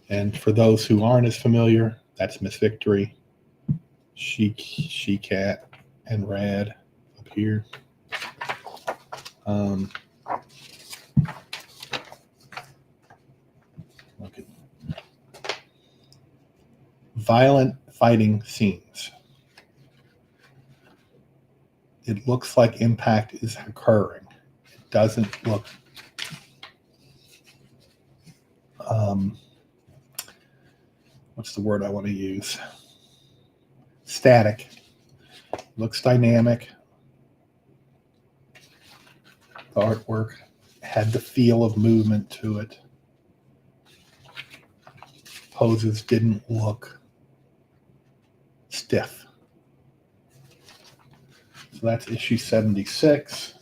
And for those who aren't as familiar, that's Miss Victory, She-Cat, and Rad up here. Look at violent fighting scenes. It looks like impact is occurring. It doesn't look what's the word I want to use? Static. Looks dynamic. The artwork had the feel of movement to it. Poses didn't look stiff. So that's issue 76.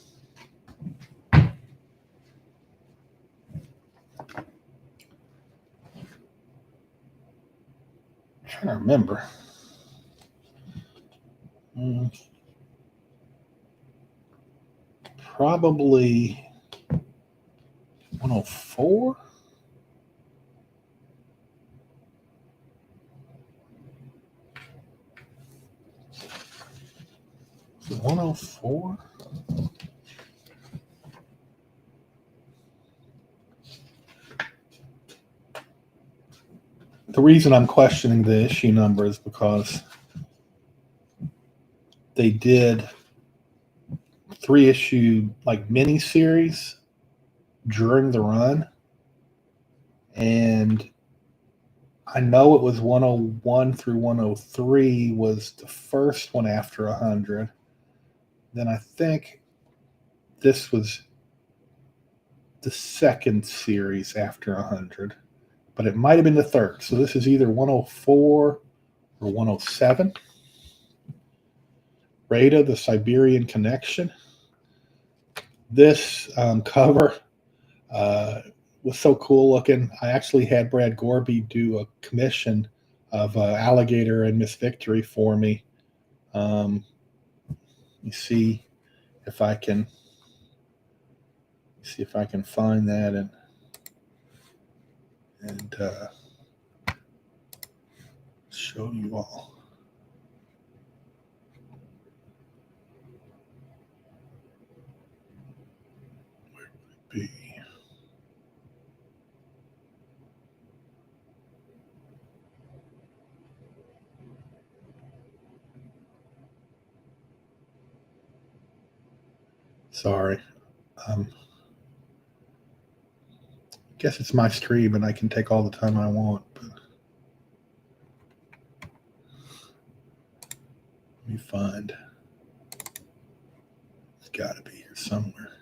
I'm trying to remember. Probably 104. Is it 104? The reason I'm questioning the issue number is because they did 3-issue mini series during the run, and I know it was 101 through 103 was the first one after 100. Then I think this was the second series after 100, but it might have been the third. So this is either 104 or 107. Rada, the Siberian Connection. This cover was so cool looking. I actually had Brad Gorby do a commission of Alligator and Miss Victory for me. You see if I can find that and show you all. Where would it be? Sorry. Guess it's my stream and I can take all the time I want. But let me find. It's got to be here somewhere.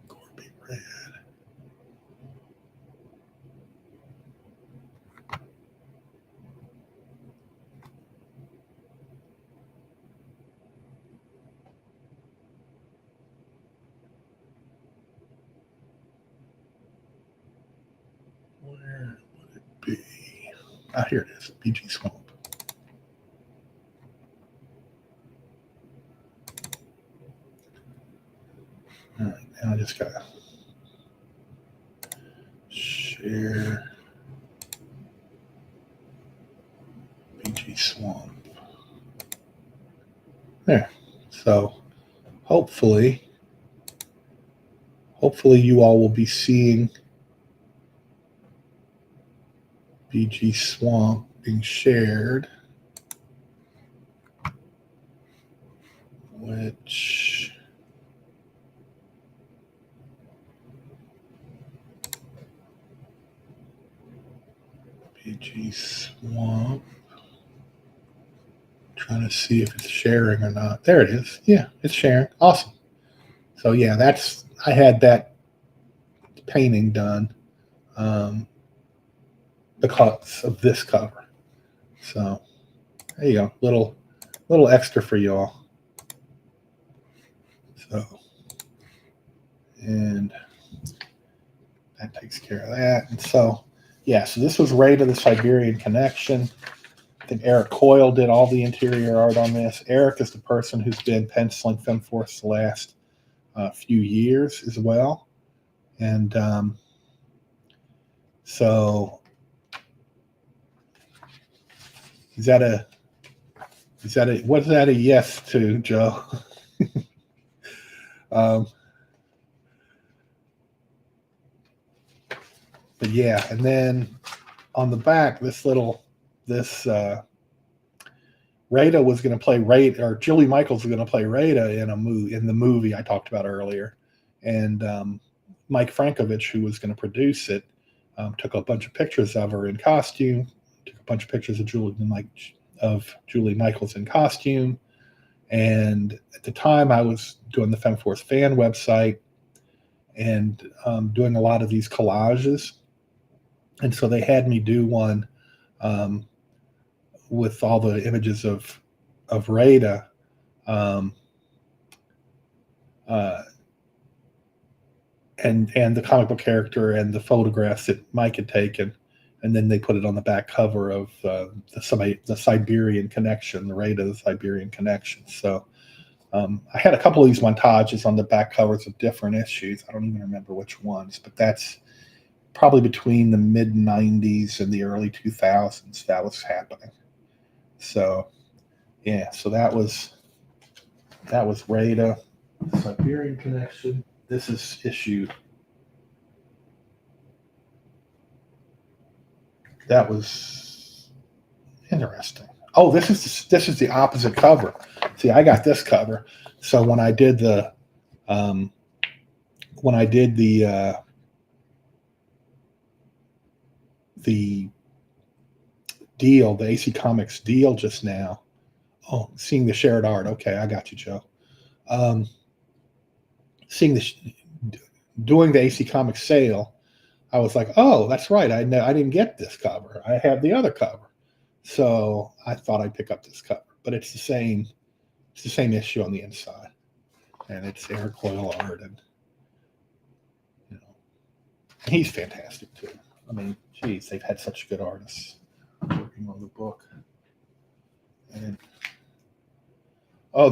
Corby Red. Where would it be? Ah, here it is. BG Swamp. All right, now I just gotta share BG Swamp. There. So hopefully you all will be seeing BG Swamp being shared, which BG Swamp. Trying to see if it's sharing or not. There it is. Yeah, it's sharing. Awesome. So yeah, I had that painting done because of this cover. So there you go. Little extra for y'all. So, and that takes care of that. And so, yeah, so this was Raida the Siberian Connection. I think Eric Coyle did all the interior art on this. Eric is the person who's been penciling FemForce the last few years as well. And so what's that a yes to, Joe? But yeah, and then on the back, Raida was going to play Raida, or Julie Michaels was going to play Raida in the movie I talked about earlier, and Mike Frankovich, who was going to produce it, took a bunch of pictures of her in costume, took a bunch of pictures of Julie Michaels in costume, and at the time I was doing the FemForce fan website and doing a lot of these collages. And so they had me do one with all the images of Raida, and the comic book character and the photographs that Mike had taken, and then they put it on the back cover of the Siberian Connection, the Raida the Siberian Connection. So I had a couple of these montages on the back covers of different issues. I don't even remember which ones, but that's probably between the mid 90s and the early 2000s that was happening. So yeah, so that was Raida, Siberian Connection. This is issue. That was interesting. Oh, this is the opposite cover. See, I got this cover. So when I did the deal, the AC Comics deal just now. Oh, seeing the shared art. Okay, I got you, Joe. Doing the AC Comics sale, I was like, oh, that's right. I didn't get this cover. I have the other cover. So I thought I'd pick up this cover. But it's the same issue on the inside. And it's Eric Coyle art, and he's fantastic too. I mean, geez, they've had such good artists working on the book. And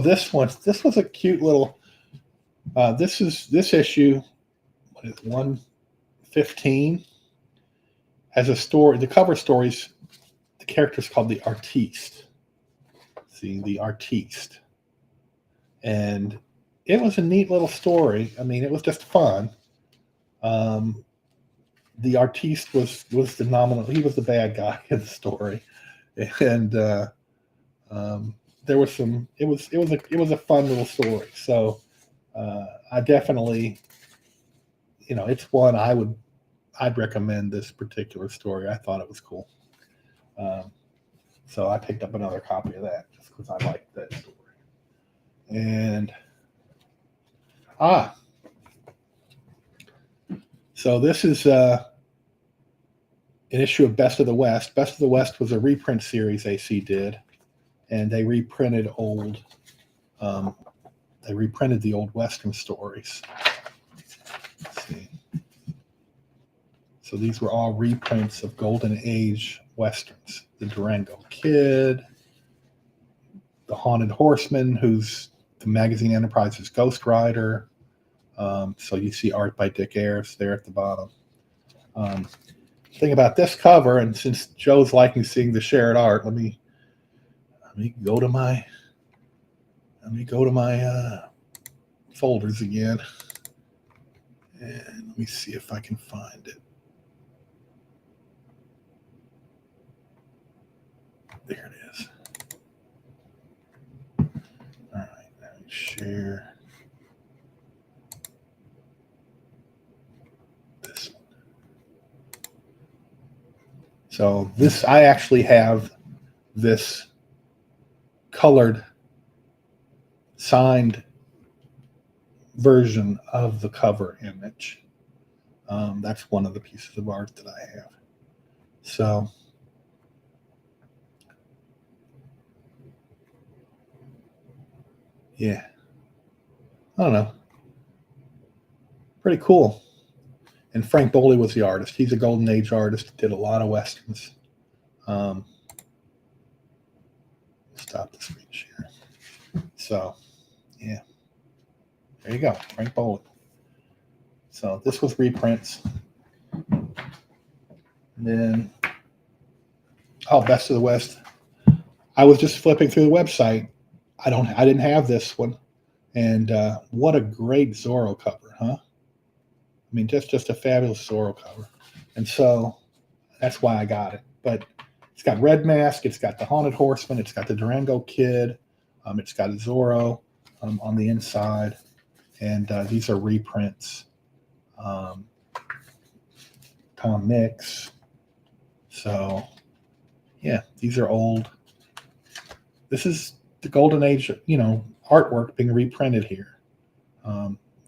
this was a cute little. This issue, what is it, 115, has a story. The cover stories, the character's called the Artiste. See, the Artiste, and it was a neat little story. I mean, it was just fun. The Artiste was the nominal. He was the bad guy in the story, and there was some. It was a fun little story. So I definitely, it's one I'd recommend this particular story. I thought it was cool. Um, so I picked up another copy of that just because I liked that story. And so this is an issue of Best of the West. Best of the West was a reprint series AC did, and they reprinted old. Um, they reprinted the old Western stories. Let's see. So these were all reprints of Golden Age Westerns. The Durango Kid, The Haunted Horseman, who's the magazine Enterprise's Ghost Rider. So you see art by Dick Ayers there at the bottom. Thing about this cover, and since Joe's liking seeing the shared art, let me go to my folders again, and let me see if I can find it. There it is. All right, let me share this one. So this, I actually have this colored signed version of the cover image. That's one of the pieces of art that I have. So yeah, I don't know. Pretty cool. And Frank Boley was the artist. He's a Golden Age artist. Did a lot of westerns. Stop the screen share. So yeah, there you go, Frank Boley. So this was reprints. And then, Best of the West. I was just flipping through the website. I didn't have this one, and what a great Zorro cover, huh? I mean, just a fabulous Zorro cover, and so that's why I got it. But it's got Red Mask, it's got the Haunted Horseman, it's got the Durango Kid, it's got Zorro on the inside, and these are reprints. Tom Mix. So, yeah, these are old. This is the Golden Age, artwork being reprinted here.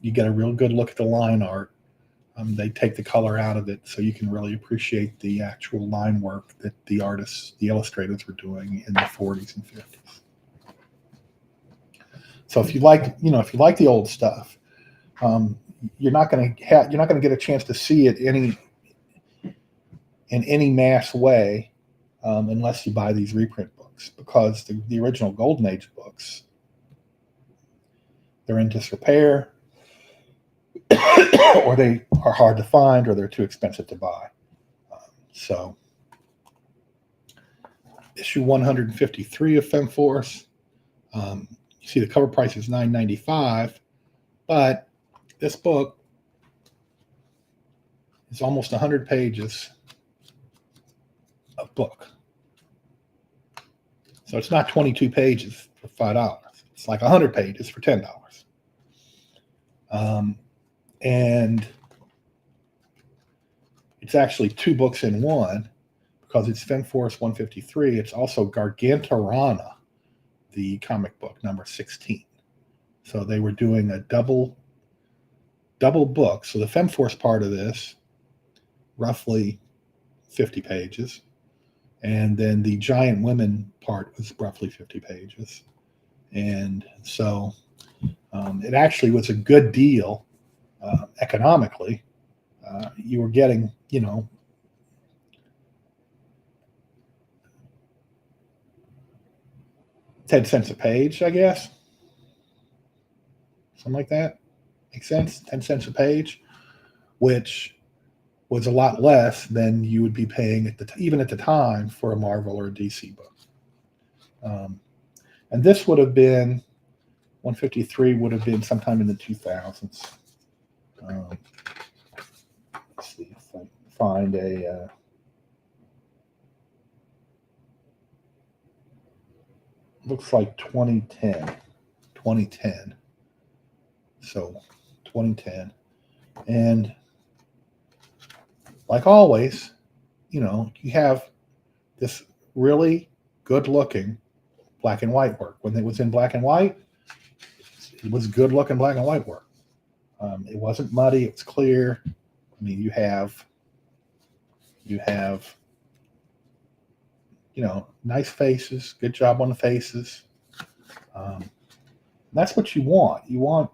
You get a real good look at the line art. They take the color out of it so you can really appreciate the actual line work that the artists, the illustrators were doing in the 40s and 50s. So if you like the old stuff, you're not going to get a chance to see it in any mass way unless you buy these reprint books, because the original Golden Age books, they're in disrepair, or they are hard to find, or they're too expensive to buy. So issue 153 of FemForce, you see the cover price is $9.95, but this book is almost 100 pages of book. So it's not 22 pages for $5. It's like 100 pages for $10. And it's actually two books in one, because it's FemForce 153. It's also Gargantorana, the comic book, number 16. So they were doing a double book. So the FemForce part of this, roughly 50 pages. And then the Giant Women part was roughly 50 pages. And so it actually was a good deal economically. You were getting, 10 cents a page, I guess. Something like that. Makes sense? 10 cents a page, which was a lot less than you would be paying even at the time for a Marvel or a DC book. And this would have been, 153 would have been sometime in the 2000s. Let's see if I can find a. looks like 2010. So 2010. And like always, you have this really good looking black and white work. When it was in black and white, it was good looking black and white work. It wasn't muddy. It was clear. I mean, you have, nice faces. Good job on the faces. That's what you want. You want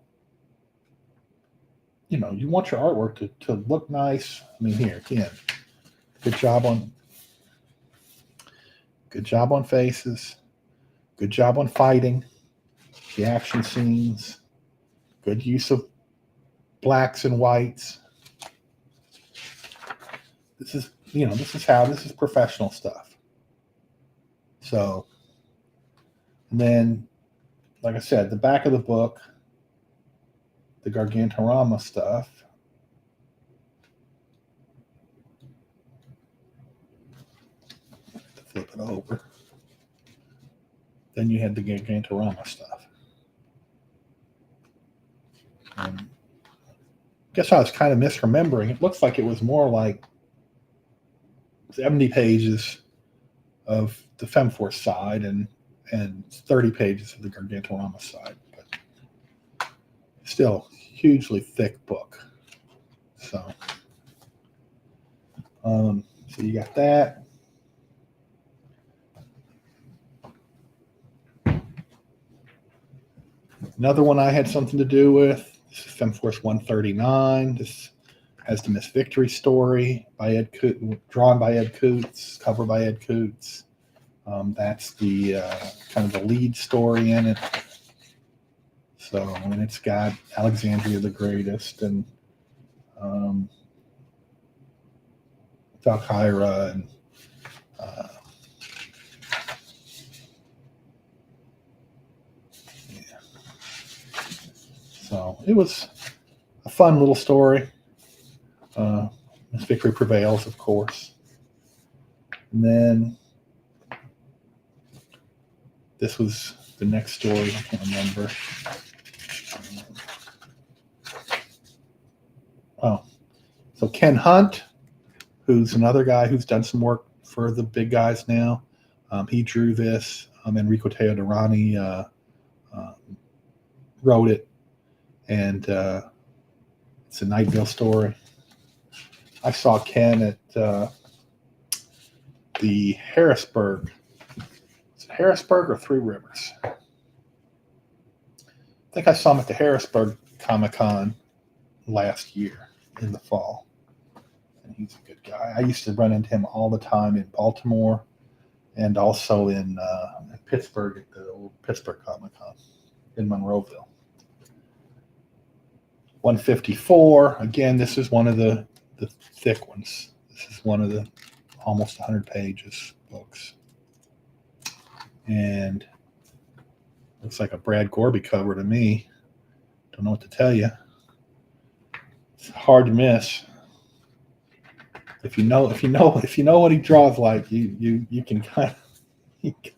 your artwork to look nice. I mean, here again, good job on faces. Good job on fighting. The action scenes. Good use of blacks and whites. This is professional stuff. So, and then, like I said, the back of the book, the Gargantorama stuff. Flip it over. Then you had the Gargantorama stuff. Guess I was kind of misremembering. It looks like it was more like 70 pages of the Femforce side and 30 pages of the Gargantorama side. But still, hugely thick book. So you got that. Another one I had something to do with. This is Femforce 139. This has the Miss Victory story by Ed Coots, drawn by Ed Coots, cover by Ed Coots. That's the kind of the lead story in it. So, and it's got Alexandria the Greatest and Valkyra and so it was a fun little story. Miss Victory prevails, of course. And then this was the next story. I can't remember. So Ken Hunt, who's another guy who's done some work for the big guys now. He drew this. Enrico Teodomani wrote it, and it's a Nightville story. I saw Ken at the Harrisburg. Is it Harrisburg or Three Rivers? I think I saw him at the Harrisburg Comic-Con last year in the fall. And he's a good guy. I used to run into him all the time in Baltimore and also in Pittsburgh at the old Pittsburgh Comic-Con in Monroeville. 154. Again, this is one of the thick ones. This is one of the almost 100 pages books. And looks like a Brad Gorby cover to me. Don't know what to tell you. It's hard to miss. If you know what he draws like, you can kind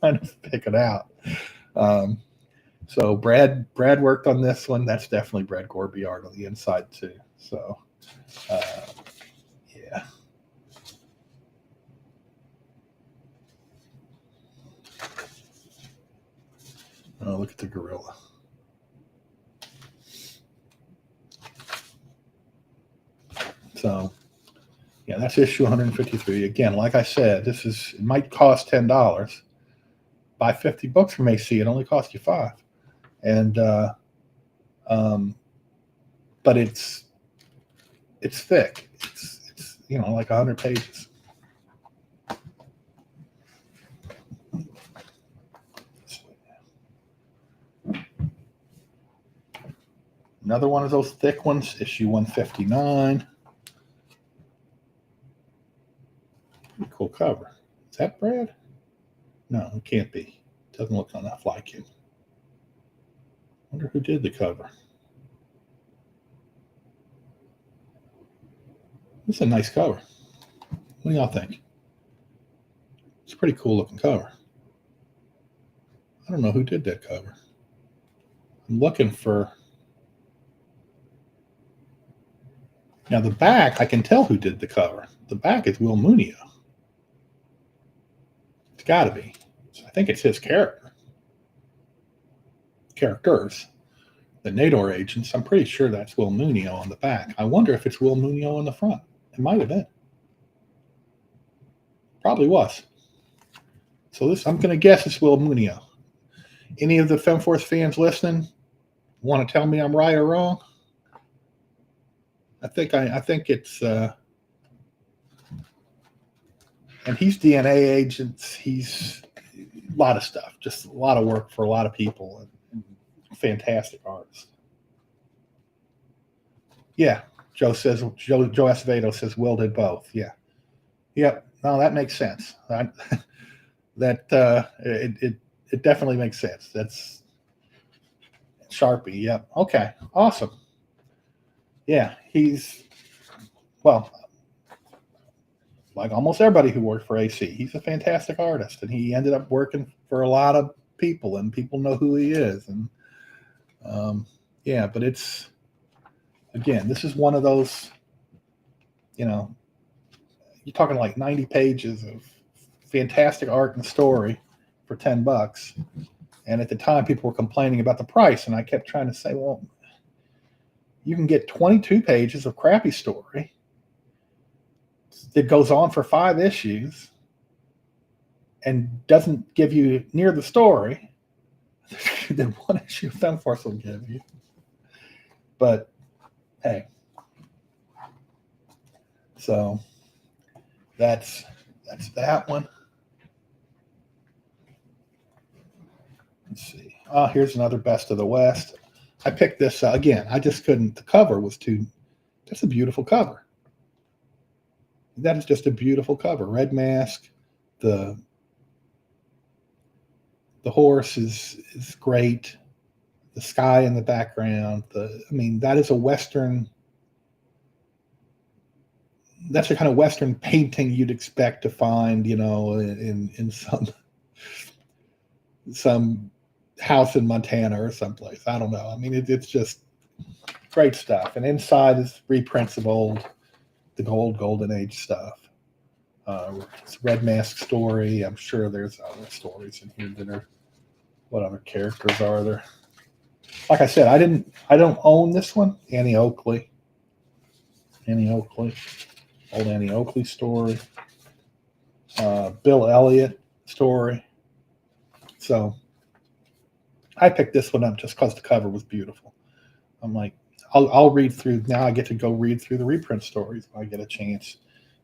of pick it out. So Brad worked on this one. That's definitely Brad Gorby art on the inside too. So yeah. Oh, look at the gorilla. So yeah, that's issue 153. Again, like I said, it might cost $10. Buy 50 books from AC, it only costs you $5. And but it's thick. It's like 100 pages. Another one of those thick ones, issue 159. Pretty cool cover. Is that Brad? No, it can't be. Doesn't look enough like him. Wonder who did the cover. This is a nice cover. What do y'all think? It's a pretty cool looking cover. I don't know who did that cover. I'm looking for. Now the back, I can tell who did the cover. The back is Will Munio. It's got to be. I think it's his characters, the Nador agents. I'm pretty sure that's Will Munio on the back. I wonder if it's Will Munio on the front. It might have been. Probably was. So this, I'm going to guess it's Will Munio. Any of the FemForce fans listening want to tell me I'm right or wrong? I think it's and he's DNA agents. He's a lot of stuff, just a lot of work for a lot of people, and fantastic artist. Yeah, Joe Acevedo says Will did both. Yeah, yep. No, that makes sense. It definitely makes sense. That's Sharpie. Yep. Okay. Awesome. Yeah, he's, well, like almost everybody who worked for AC, he's a fantastic artist, and he ended up working for a lot of people, and people know who he is. And yeah, but it's, again, this is one of those, you're talking like 90 pages of fantastic art and story for $10. And at the time, people were complaining about the price, and I kept trying to say, well, you can get 22 pages of crappy story that goes on for 5 issues and doesn't give you near the story that one issue of FemForce will give you. But hey, so that's that one. Let's see. Oh, here's another Best of the West. I picked this again. I just couldn't. The cover was too. That's a beautiful cover. That is just a beautiful cover. Red mask. The horse is great. The sky in the background. That is a Western. That's the kind of Western painting you'd expect to find, in some house in Montana or someplace. I don't know. It's just great stuff. And inside is reprints of the Golden Age stuff. It's Red Mask story. I'm sure there's other stories in here that are. What other characters are there? Like I said, I don't own this one. Annie Oakley. Old Annie Oakley story. Bill Elliott story. So I picked this one up just because the cover was beautiful. I'm like, I'll read through. Now I get to go read through the reprint stories when I get a chance.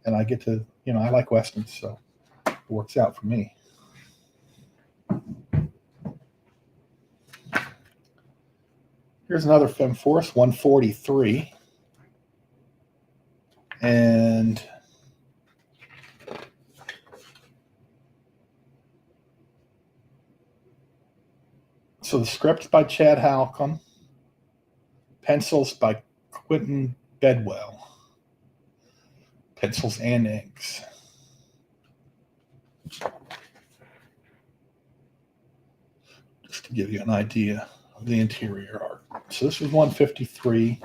And I get to, I like Westerns, so it works out for me. Here's another FemForce, 143. And so the script's by Chad Halcomb. Pencils by Quentin Bedwell. Pencils and inks. Just to give you an idea of the interior art. So this was 143.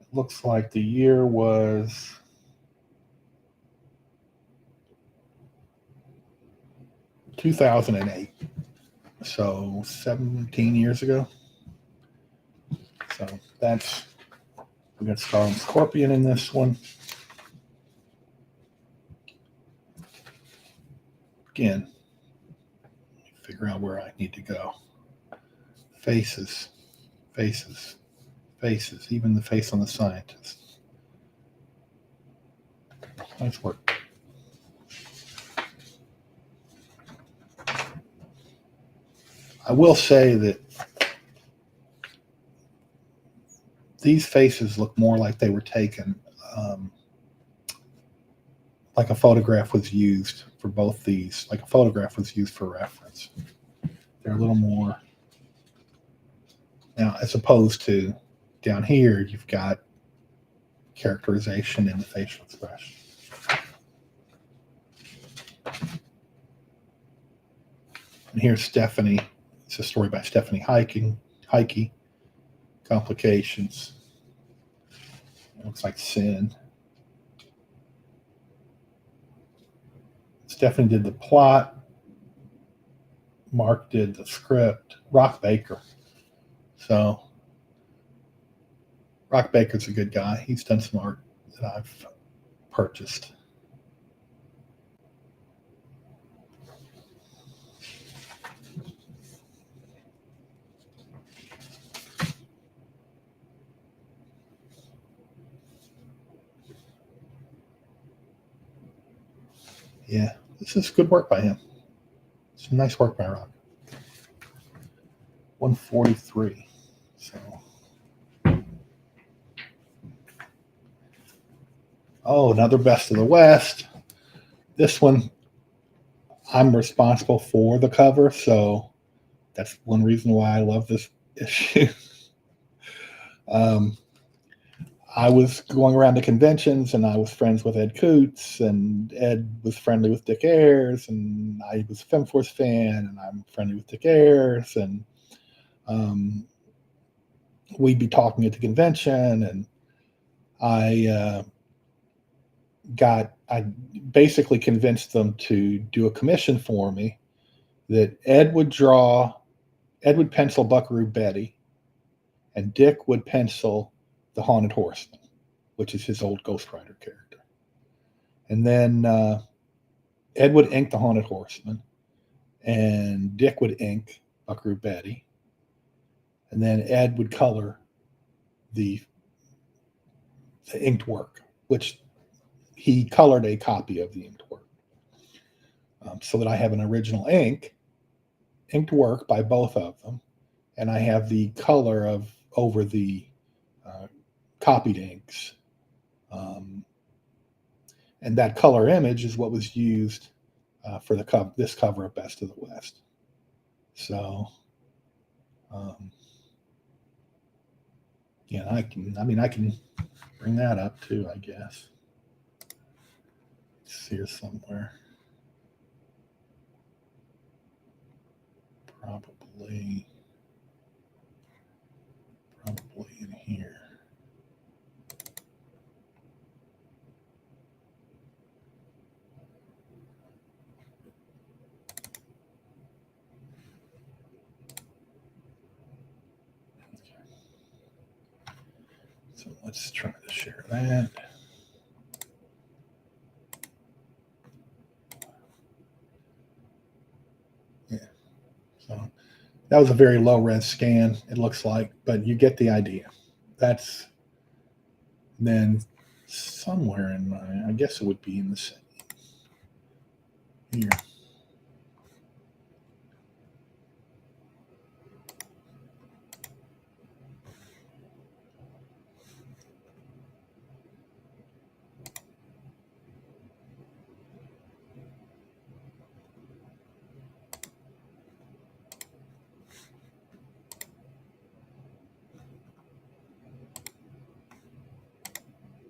It looks like the year was 2008. So 17 years ago. So we got Star and Scorpion in this one. Again, figure out where I need to go. Faces. Even the face on the scientist. Nice work. I will say that these faces look more like they were taken, like a photograph was used for both these, like a photograph was used for reference. They're a little more, now as opposed to down here, you've got characterization in the facial expression. And here's Stephanie. It's a story by Stephanie Heike. Complications. It looks like sin. Stephanie did the plot. Mark did the script. Rock Baker. So Rock Baker's a good guy. He's done some art that I've purchased. Yeah, this is good work by him. Some nice work by Rock. 143. So, another Best of the West. This one, I'm responsible for the cover, so that's one reason why I love this issue. I was going around to conventions, and I was friends with Ed Coots, and Ed was friendly with Dick Ayers, and I was a FemForce fan, and I'm friendly with Dick Ayers, and we'd be talking at the convention, and I basically convinced them to do a commission for me that Ed would pencil Buckaroo Betty, and Dick would pencil the Haunted Horseman, which is his old Ghost Rider character. And then Ed would ink the Haunted Horseman, and Dick would ink Buckaroo Betty, and then Ed would color the inked work, which he colored a copy of the inked work, so that I have an original inked work by both of them, and I have the color over the copied inks. And that color image is what was used for this cover of Best of the West. So, yeah, I can bring that up too, I guess. It's here somewhere. Probably in here. So let's try to share that. Yeah. So that was a very low res scan, it looks like, but you get the idea. That's then somewhere in my, I guess it would be in the same here.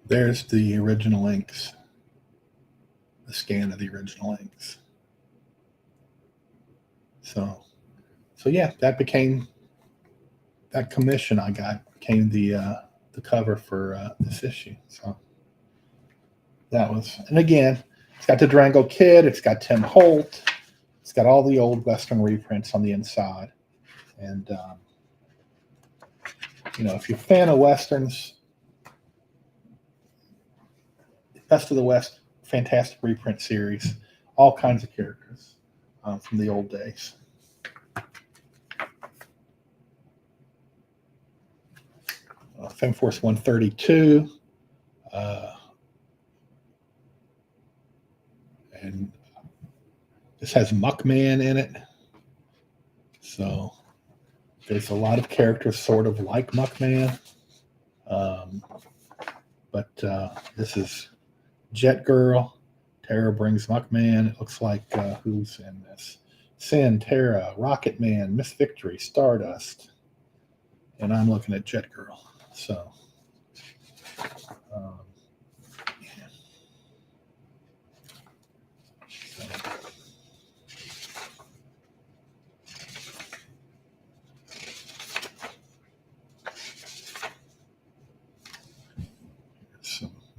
There's the original inks, the scan of the original inks. So yeah, that commission I got became the cover for this issue. So that was, and again, it's got the Durango Kid, it's got Tim Holt, it's got all the old Western reprints on the inside, and if you're a fan of Westerns, Best of the West, fantastic reprint series, all kinds of characters from the old days. FemForce 132, and this has Muckman in it. So there's a lot of characters sort of like Muckman. But this is Jet Girl. Tara brings Muckman. It looks like who's in this? Sin, Tara, Rocket Man, Miss Victory, Stardust. And I'm looking at Jet Girl. So, yeah.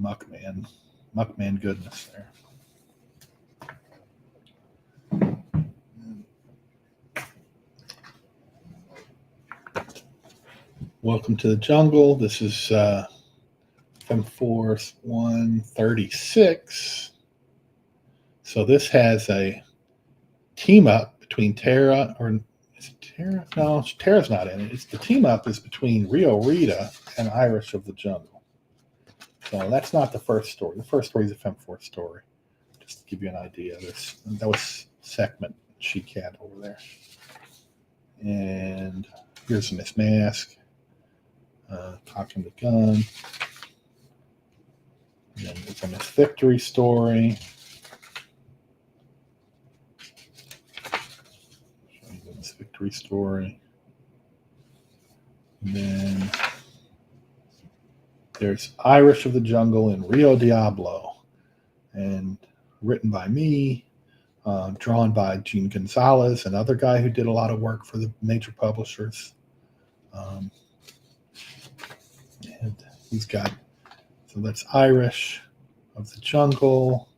Muckman goodness there. Welcome to the Jungle. This is Femforce 136. So this has a team up between Terra, or is it Terra? No, Terra's not in it. It's the team up is between Rio Rita and Irish of the Jungle. So that's not the first story. The first story is a Femforce story. Just to give you an idea. That was Segment She Cat over there. And here's Miss Mask. Cocking the gun. And then there's a Miss Victory story. Miss Victory story. And then there's Irish of the Jungle and Rio Diablo, and written by me, drawn by Gene Gonzalez, another guy who did a lot of work for the major publishers. And he's got, so that's Irish of the Jungle.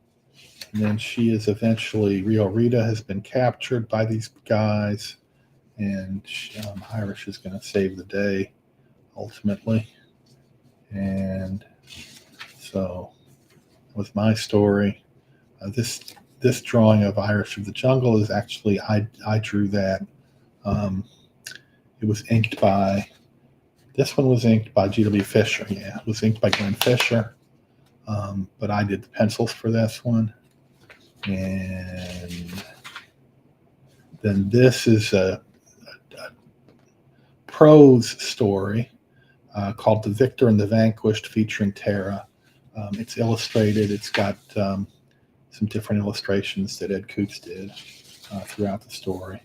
And then she is eventually, Rio Rita has been captured by these guys. And Irish is going to save the day, ultimately. And so that was my story. This drawing of Irish of the Jungle is actually, I drew that. It was inked by, this one was inked by G.W. Fisher. Yeah, it was inked by Glenn Fisher. But I did the pencils for this one. And then this is a prose story called The Victor and the Vanquished, featuring Terra. It's illustrated. It's got some different illustrations that Ed Coots did throughout the story.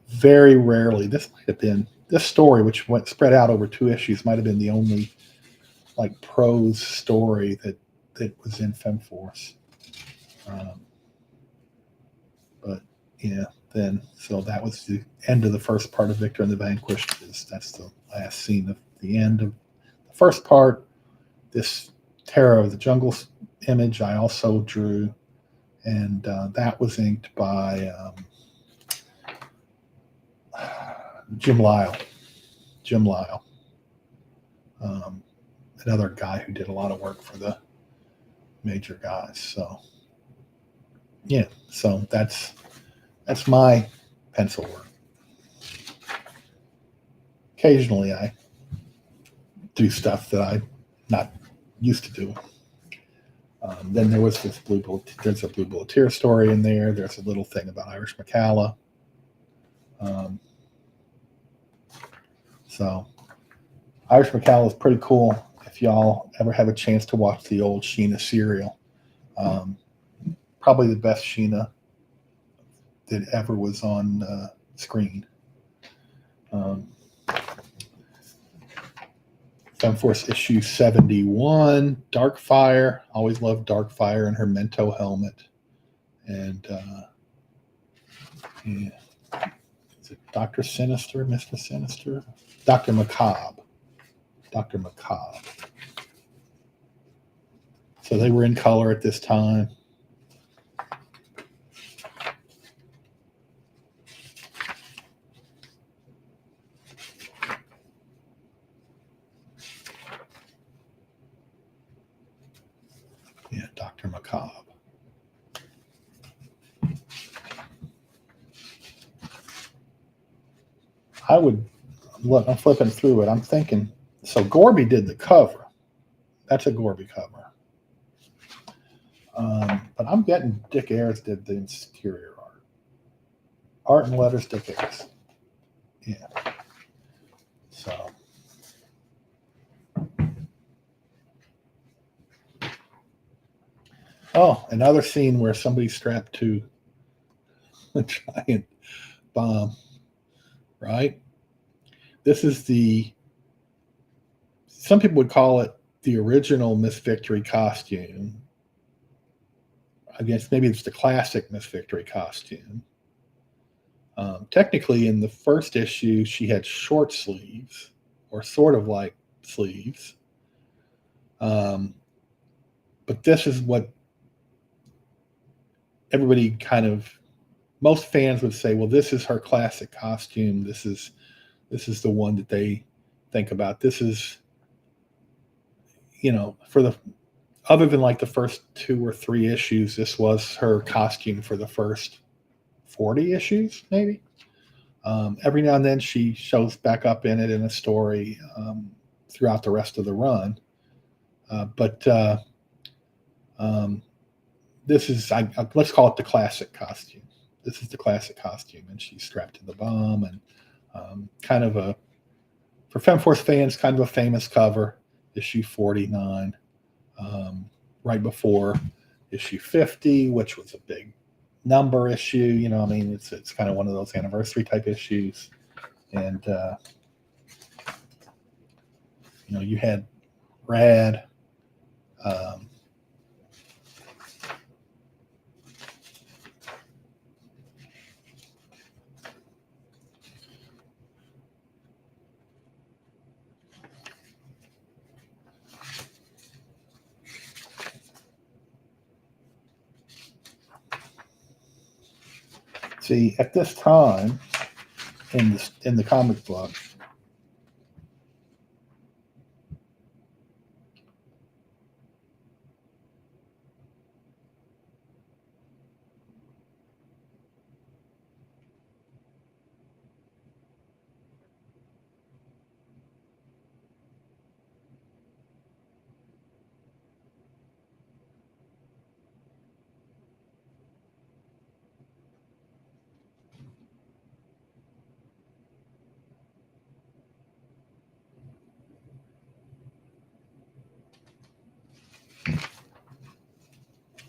Very rarely, this might have been, this story, which went spread out over 2 issues, might have been the only like prose story that was in Femforce. But yeah, then so that was the end of the first part of Victor and the Vanquished. That's the last scene of the end of the first part. This Terror of the Jungle image I also drew, and that was inked by Jim Lyle. Another guy who did a lot of work for the major guys. So yeah, so that's my pencil work. Occasionally I do stuff that I'm not used to do. Then there was this there's a Blue Bulleteer story in there. There's a little thing about Irish McCalla. So Irish McCalla is pretty cool. If y'all ever have a chance to watch the old Sheena serial, probably the best Sheena that ever was on screen. Femforce issue 71, Darkfire. Always loved Darkfire and her Mento helmet. And yeah. Is it Dr. Sinister, Mr. Sinister? Dr. Macabre. Dr. Macabre. So they were in color at this time. Yeah, Dr. Macabre. I'm flipping through it. I'm thinking, so Gorby did the cover. That's a Gorby cover. But I'm getting Dick Ayers did the interior art. Art and letters, Dick Ayers. Yeah. So. Oh, another scene where somebody's strapped to a giant bomb, right? This is some people would call it the original Miss Victory costume. I guess maybe it's the classic Miss Victory costume. Technically, in the first issue, she had short sleeves, or sort of like sleeves. But this is what everybody most fans would say, well, this is her classic costume. This is the one that they think about. This is, for the other than like the first 2 or 3 issues, this was her costume for the first 40 issues, maybe. Every now and then she shows back up in it in a story throughout the rest of the run. But this is, let's call it the classic costume. This is the classic costume, and she's strapped to the bomb, and for FemForce fans, kind of a famous cover, issue 49, right before issue 50, which was a big number issue. It's kind of one of those anniversary type issues, and you had Rad. See, at this time in the comic book,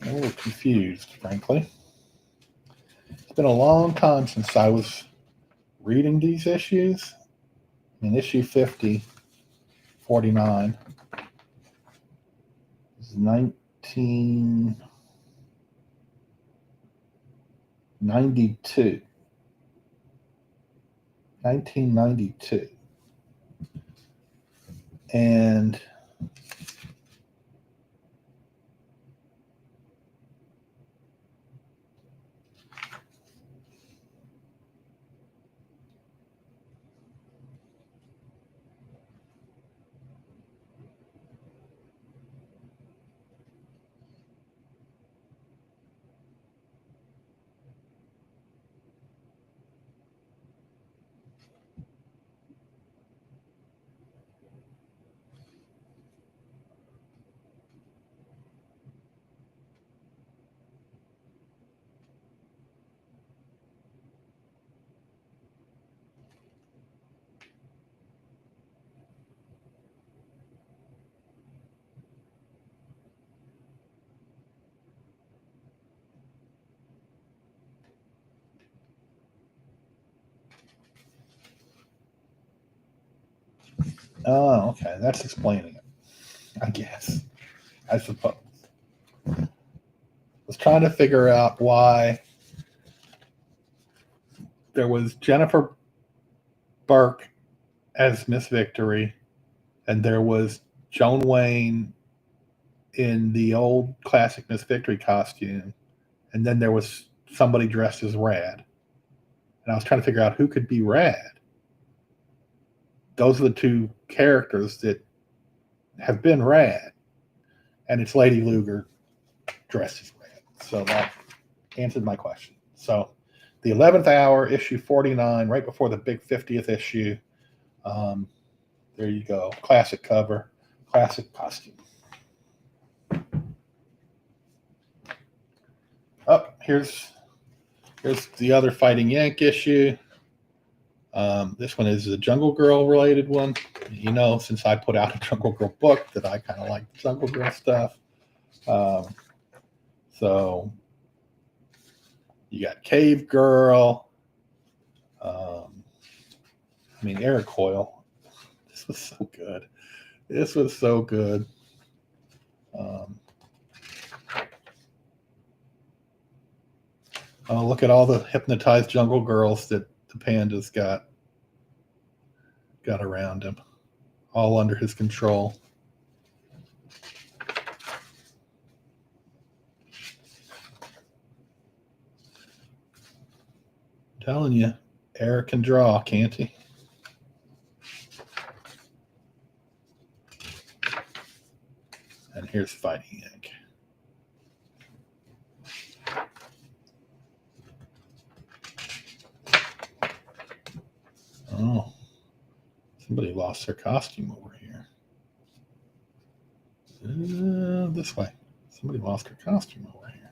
I'm a little confused, frankly. It's been a long time since I was reading these issues. Issue 50, 49 is 1992. 1992. And oh, okay, that's explaining it, I guess. I suppose. I was trying to figure out why there was Jennifer Burke as Miss Victory, and there was Joan Wayne in the old classic Miss Victory costume, and then there was somebody dressed as Rad. And I was trying to figure out who could be Rad. Those are the 2 characters that have been Rad, and it's Lady Luger dressed as Rad. So that answered my question. So the 11th hour, issue 49, right before the big 50th issue. There you go. Classic cover, classic costume. Oh, here's the other Fighting Yank issue. This one is a Jungle Girl related one. Since I put out a Jungle Girl book, that I kind of like the Jungle Girl stuff. So you got Cave Girl. Eric Coyle. This was so good. Oh, look at all the hypnotized jungle girls that the pandas got around him. all under his control. Telling you, Eric can draw, can't he? And here's Fighting Yank. Oh, somebody lost their costume over here. This way. Somebody lost their costume over here.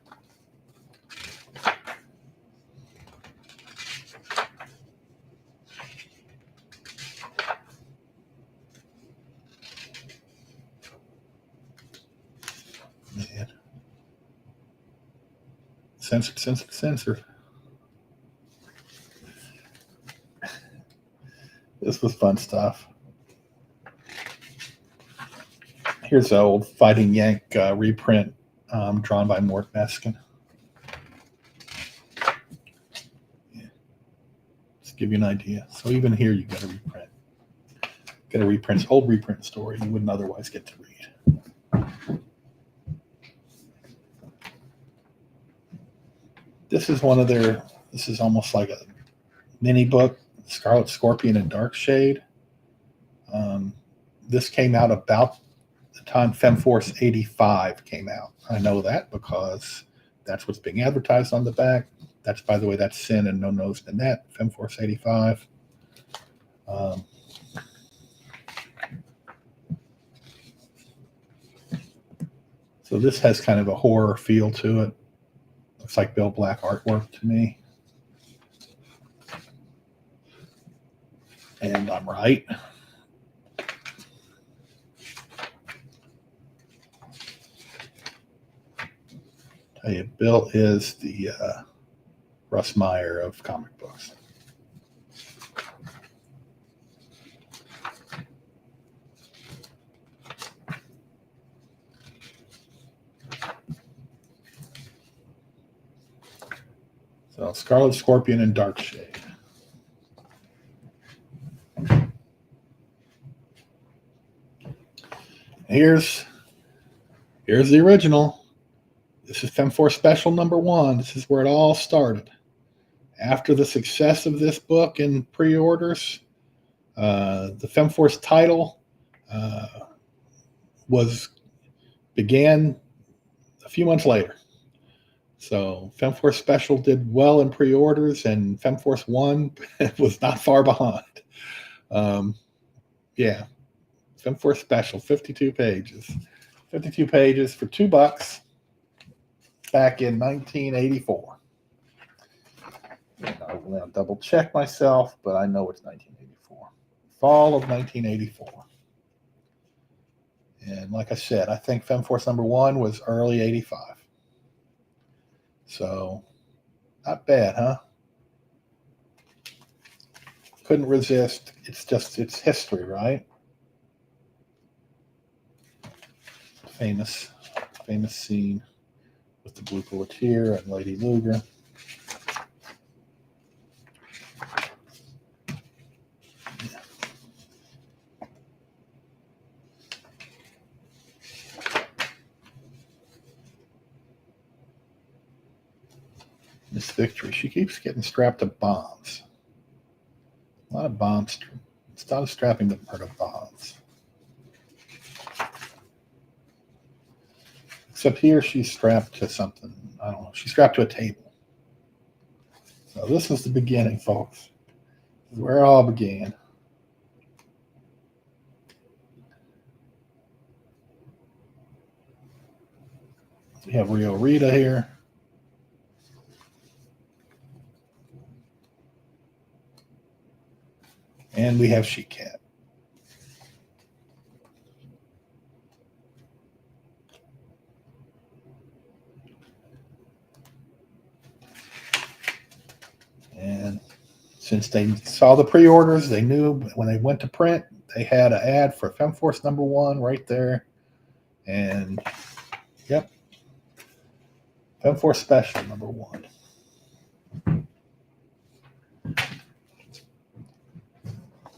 Man. Censored, censored, censored. This was fun stuff. Here's an old Fighting Yank reprint drawn by Mort Meskin. Yeah. Just give you an idea. So even here you get a reprint. Get a reprint, old reprint story you wouldn't otherwise get to read. This is one of their, this is almost like a mini book, Scarlet Scorpion and Dark Shade. This came out about the time FemForce 85 came out. I know that because that's what's being advertised on the back. That's, by the way, that's Sin and No Nose Nanette, FemForce 85. So this has kind of a horror feel to it. Looks like Bill Black artwork to me. And I'm right. Tell you, Bill is the Russ Meyer of comic books. So Scarlet Scorpion and Dark Shade. Here's the original. This is FemForce Special #1. This is where it all started. After the success of this book in pre-orders, the FemForce title began a few months later. So FemForce Special did well in pre-orders, and FemForce 1 was not far behind. Yeah, FemForce Special, 52 pages. 52 pages for $2 back in 1984. I will double check myself, but I know it's 1984. Fall of 1984. And like I said, I think FemForce #1 was early 85. So, not bad, huh? Couldn't resist. It's history, right? Famous scene with the Blue Bulleteer and Lady Luger. Miss Victory, she keeps getting strapped to bombs. A lot of bombs. Stop strapping her to bombs. Except here she's strapped to something. I don't know. She's strapped to a table. So this is the beginning, folks. This is where it all began. We have Rio Rita here. And we have She-Cat. And since they saw the pre-orders, they knew when they went to print, they had an ad for FemForce #1 right there. And, yep, FemForce Special #1.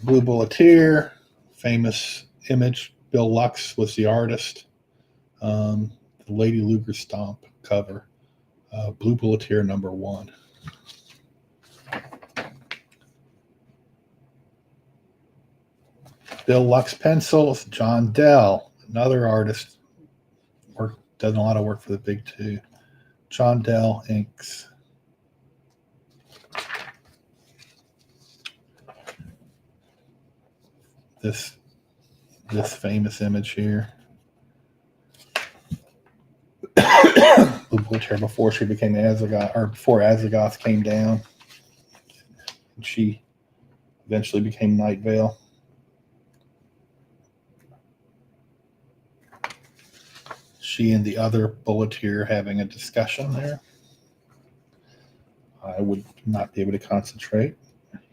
Blue Bulleteer, famous image. Bill Lux was the artist. The Lady Luger Stomp cover. Blue Bulletier #1. Bill Lux pencils. John Dell, another artist, does a lot of work for the big two. John Dell inks. This famous image here. Blue Bulletier before she became Azagoth, or before Azagoth came down. And she eventually became Night Vale. She and the other Bulletier having a discussion there. I would not be able to concentrate.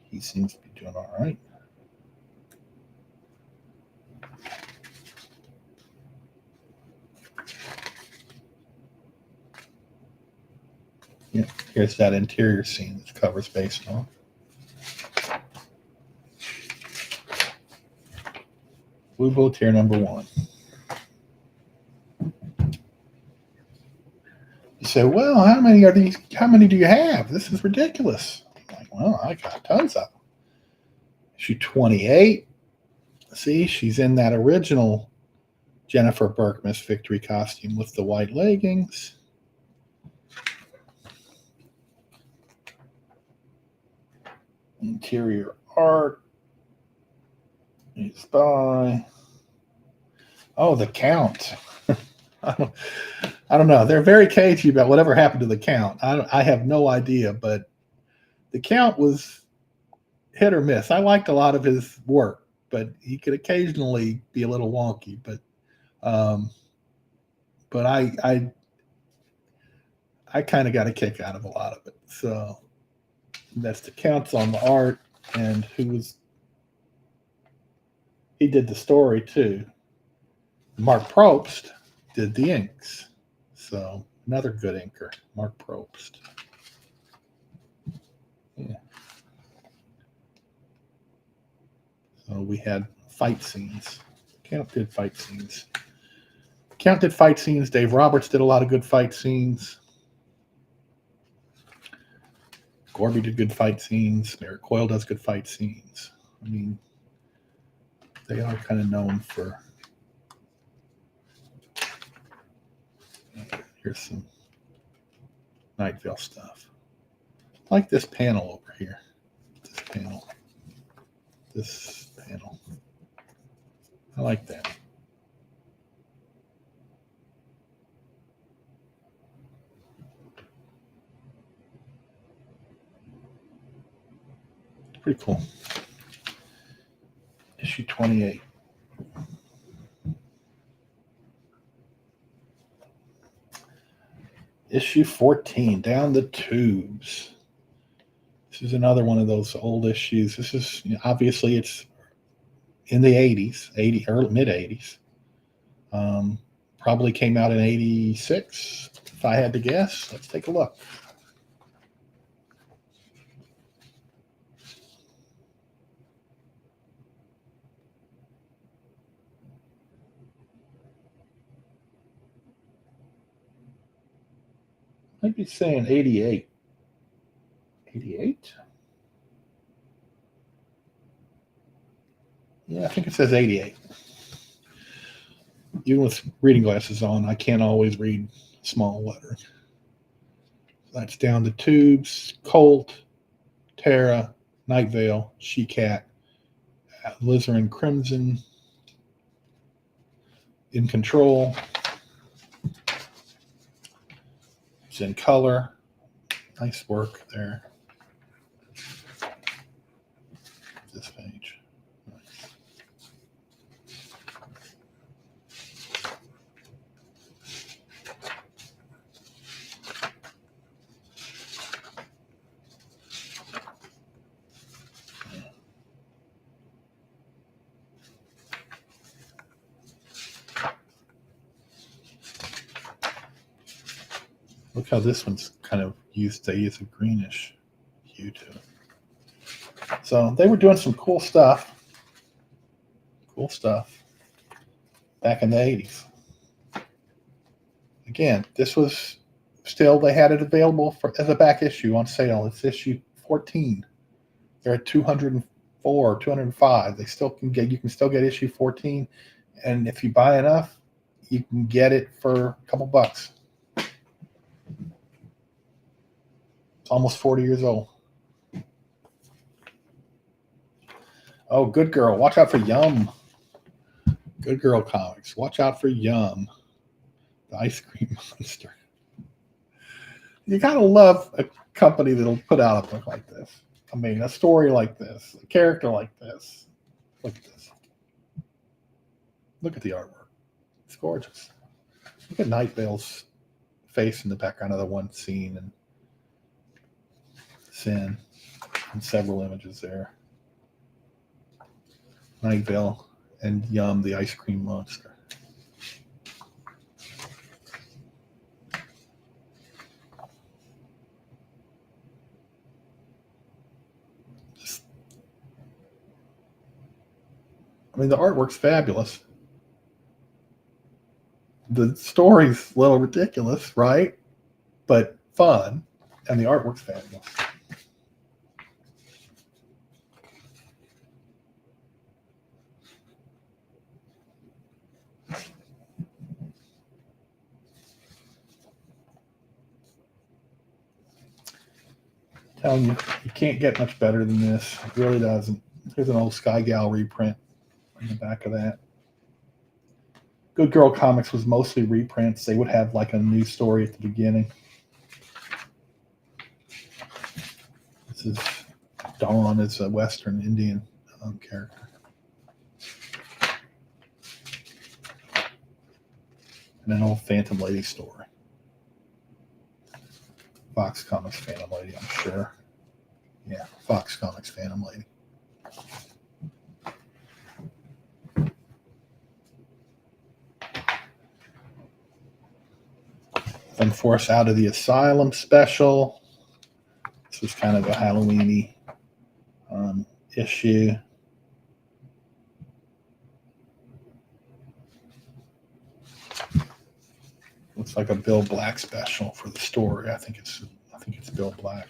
He seems to be doing all right. Yeah, here's that interior scene that the cover's based on. Blue Bulletier #1. You say, well, how many are these? How many do you have? This is ridiculous. I'm like, well, I got tons of them. Issue 28. See, she's in that original Jennifer Berkmas victory costume with the white leggings. Interior art is by, oh, the Count. I don't know. They're very cagey about whatever happened to the Count. I have no idea, but the Count was hit or miss. I liked a lot of his work, but he could occasionally be a little wonky. But I kind of got a kick out of a lot of it. So that's the Count's on the art, and he did the story too. Mark Probst did the inks. So another good inker, Mark Probst. Yeah. So we had fight scenes. Count did fight scenes. Dave Roberts did a lot of good fight scenes. Gorby did good fight scenes. Eric Coyle does good fight scenes. I mean, they are kind of known for. Here's some Night Vale stuff. I like this panel over here. This panel. I like that. Pretty cool. Issue 28. Issue 14, Down the Tubes. This is another one of those old issues. This is, obviously it's in the 80s, early mid 80s. Probably came out in 86, if I had to guess. Let's take a look. Might be saying 88. 88? Yeah, I think it says 88. Even with reading glasses on, I can't always read small lettering. That's Down the Tubes, Colt, Tara, Night Vale, She-Cat, Alizarin Crimson, In Control. It's in color. Nice work there. This page. Look how this one's kind of used a greenish hue to it. So they were doing some cool stuff. Cool stuff. back in the 80s. Again, this was still, they had it available as a back issue on sale. It's issue 14. They're at 204, 205. You can still get issue 14. And if you buy enough, you can get it for a couple bucks. It's almost 40 years old. Oh, Good Girl. Watch out for Yum. Good Girl Comics. Watch out for Yum, the ice cream monster. You gotta love a company that'll put out a book like this. I mean, a story like this, a character like this. Look at this. Look at the artwork. It's gorgeous. Look at Night Vale's face in the background of the one scene, and Sin, and several images there. Night Vale and Yum, the ice cream monster. I mean, the artwork's fabulous. The story's a little ridiculous, right? But fun, and the artwork's fabulous. I'm telling you, you can't get much better than this. It really doesn't. Here's an old Sky Gal reprint in the back of that. Good Girl Comics was mostly reprints. They would have like a new story at the beginning. This is Dawn. It's a Western Indian character. And an old Phantom Lady story. Fox Comics Phantom Lady, I'm sure. Yeah, Fox Comics Phantom Lady. Fun Force Out of the Asylum special. This was kind of a Halloween-y issue. Looks like a Bill Black special for the story. I think it's Bill Black.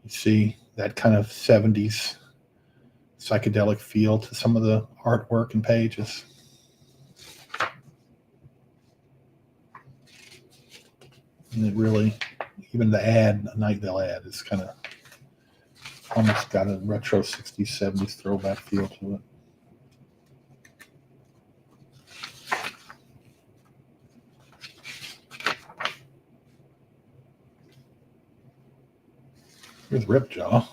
You see that kind of 70s psychedelic feel to some of the artwork and pages. And it really, even the ad, the Night Vale ad, is kind of almost got a retro 60s, 70s throwback feel to it. Here's Ripjaw.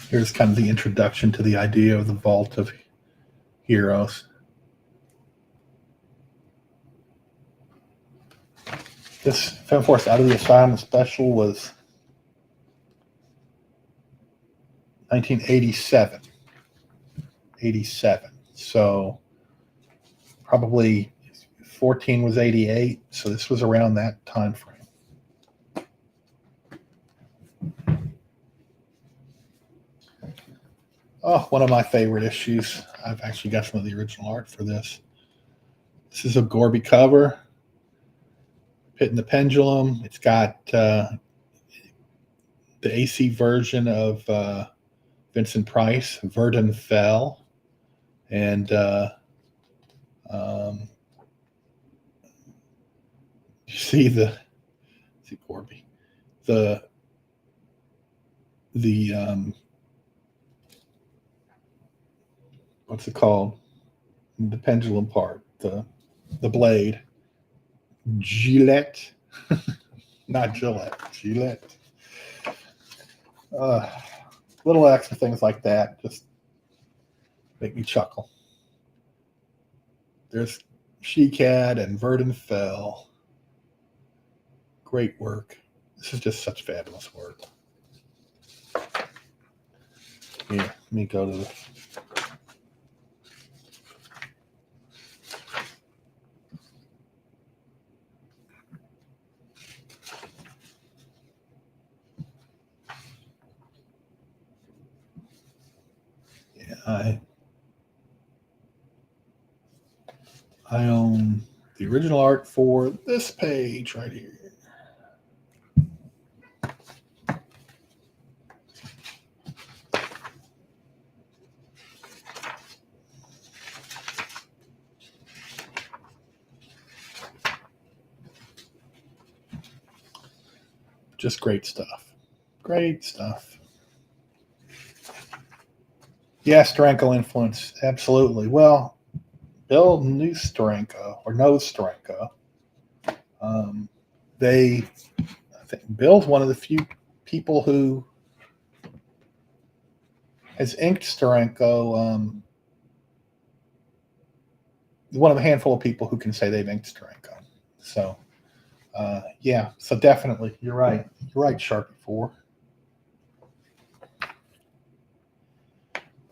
Here's kind of the introduction to the idea of the Vault of Heroes. This Femme Force Out of the Asylum special was 1987. 87. So probably 14 was 88. So this was around that time frame. Oh, one of my favorite issues. I've actually got some of the original art for this. This is a Gorby cover. Pit and the Pendulum. It's got the AC version of Vincent Price, Verdun Fell, and you see Gorby, the what's it called? The pendulum part, the blade Gillette. Not Gillette, Gillette. Little extra things like that just make me chuckle. There's Shecad and Verdun Fell. Great work. This is just such fabulous work. Here, let me go to the... I own the original art for this page right here. Just great stuff. Great stuff. Yeah, Steranko influence. Absolutely. Well, Bill knew Steranko or knows Steranko. I think Bill's one of the few people who has inked Steranko. One of a handful of people who can say they've inked Steranko. So, yeah. So definitely, you're right. You're right, Sharpie 4.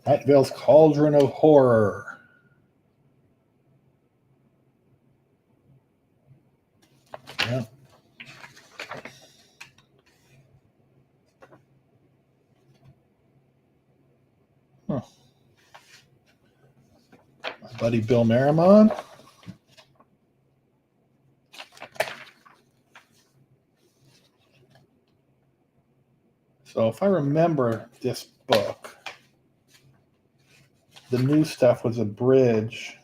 Night Vale's Cauldron of Horror. Yeah. Huh. My buddy Bill Marimon. So if I remember this book, the new stuff was a bridge.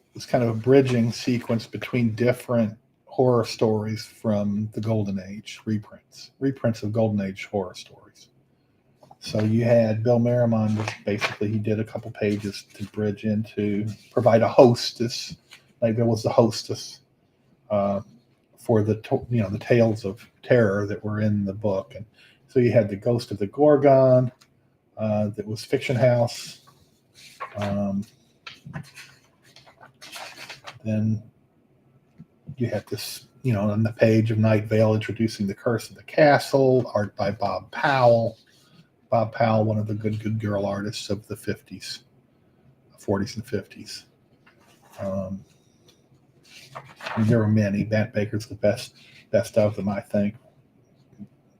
It was kind of a bridging sequence between different horror stories from the Golden Age, reprints of Golden Age horror stories. So you had Bill Marimon, was basically, he did a couple pages to bridge into, provide a hostess. Like there was the hostess for the the tales of terror that were in the book, and so you had the Ghost of the Gorgon, that was Fiction House. Then you had this, on the page of Night Vale introducing the Curse of the Castle, art by Bob Powell. Bob Powell, one of the good girl artists of the 40s and 50s. There were many. Matt Baker's the best of them, I think.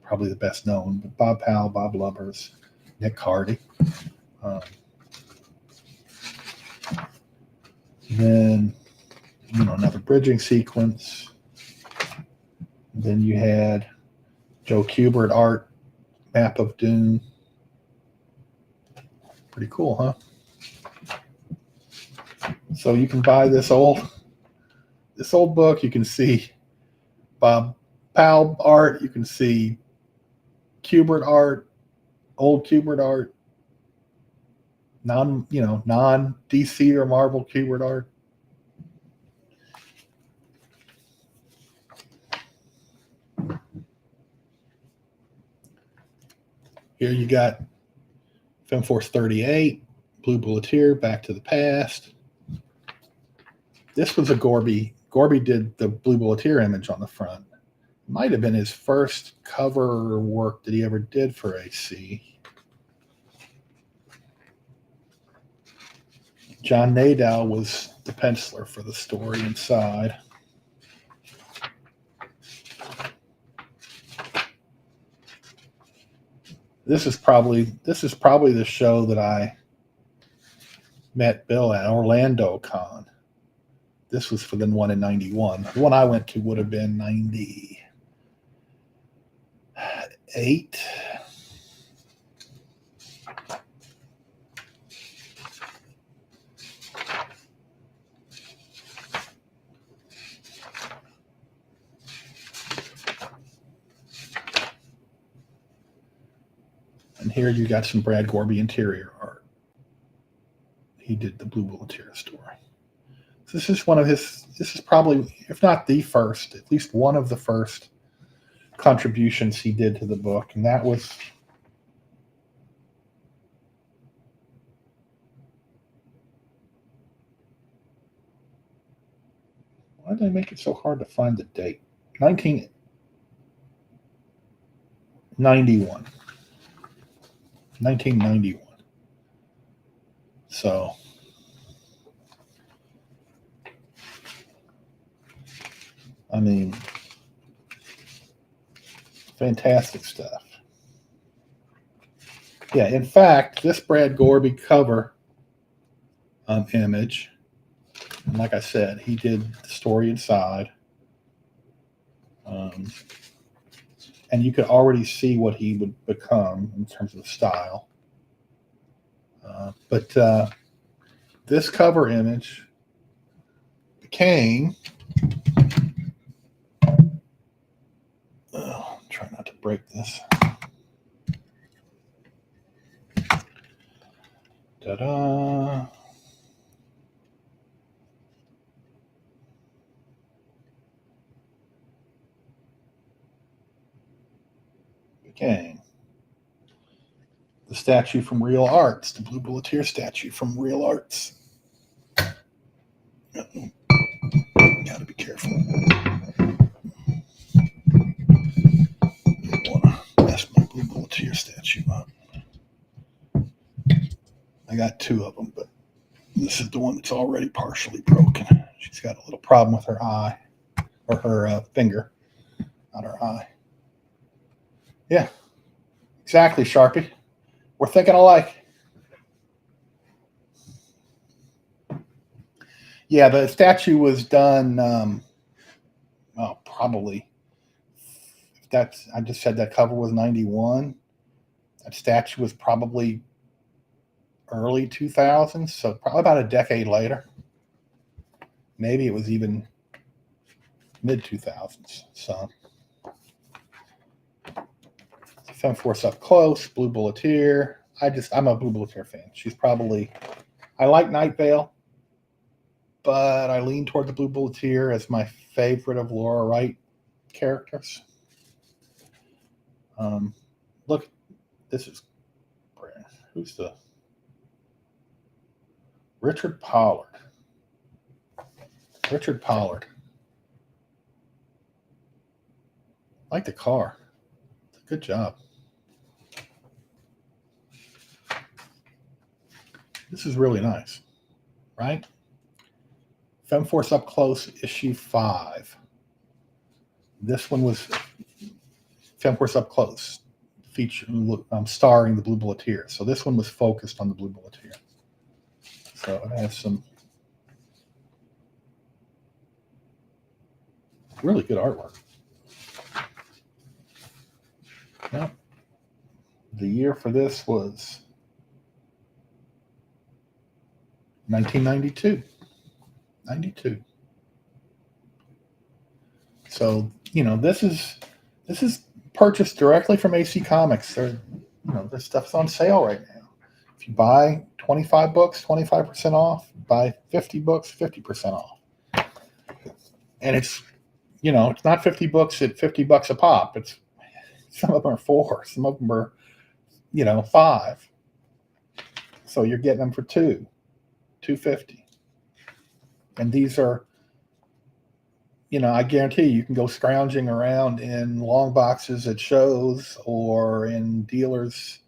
Probably the best known. But Bob Powell, Bob Lubbers, Nick Hardy. Then, another bridging sequence. Then you had Joe Kubert art, Map of Doom. Pretty cool, huh? So you can buy this old book. You can see Bob Powell art. You can see Kubert art, old Kubert art, non DC or Marvel Kubert art. Here you got Film Force 38, Blue Bulleteer, Back to the Past. This was a Gorby. Gorby did the Blue Bulleteer image on the front. Might have been his first cover work that he ever did for AC. John Nadeau was the penciler for the story inside. This is probably the show that I met Bill at, Orlando Con. This was for the one in 91. The one I went to would have been 98. And here you got some Brad Gorby interior art. He did the Blue Bulleteer story. This is one of his. This is probably, if not the first, at least one of the first contributions he did to the book, and that was why did they make it so hard to find the date? 1991. 1991. So, I mean, fantastic stuff. Yeah, in fact, this Brad Gorby cover image, and like I said, he did the story inside. And you could already see what he would become in terms of style. But this cover image became, try not to break this. Ta-da! Became the statue from Real Arts, the Blue Bulletier statue from Real Arts. Gotta be careful. I don't want to mess my Blue Bulletier statue up. I got two of them, but this is the one that's already partially broken. She's got a little problem with her eye, or her finger, not her eye. Yeah, exactly, Sharpie. We're thinking alike. Yeah, the statue was done, probably, I just said that cover was 91. That statue was probably early 2000s, so probably about a decade later. Maybe it was even mid 2000s. So, Femforce Up Close, Blue Bulletier. I'm a Blue Bulletier fan. I like Night Vale, but I lean toward the Blue Bulletier as my favorite of Laura Wright characters. Look, this is who's the Richard Pollard. Richard Pollard. I like the car. Good job. This is really nice, right? Femforce Up Close, issue 5. This one was Femforce Up Close, starring the Blue Bulletier. So this one was focused on the Blue Bulletier. So I have some really good artwork. Now, the year for this was 1992. 92. So, this is purchased directly from AC Comics. This stuff's on sale right now. If you buy 25 books, 25% off. Buy 50 books, 50% off. And it's not 50 books at $50 a pop. It's some of them are 4, some of them are, 5. So you're getting them for $2.50. And these are, I guarantee you can go scrounging around in long boxes at shows or in dealers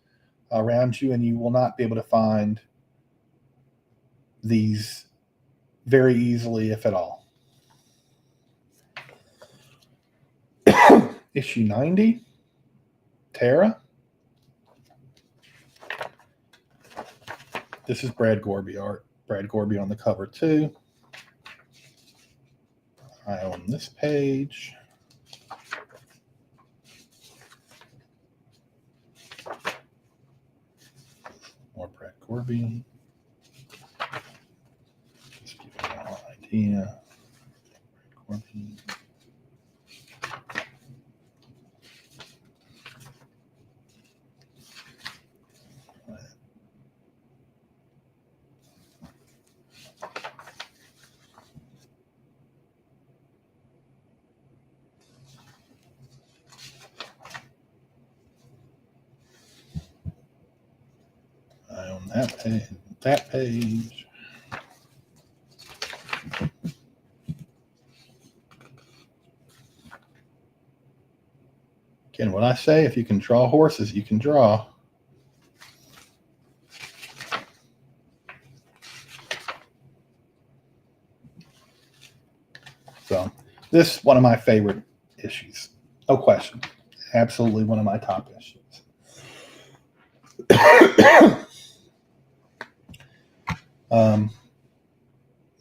around you, and you will not be able to find these very easily, if at all. Issue 90, Tara. This is Brad Gorby art. Brad Gorby on the cover too. I own this page. More Brad Gorby. Just give you an idea. Brad Gorby. That page. Again, what I say, if you can draw horses, you can draw. So this is one of my favorite issues. No question. Absolutely one of my top issues.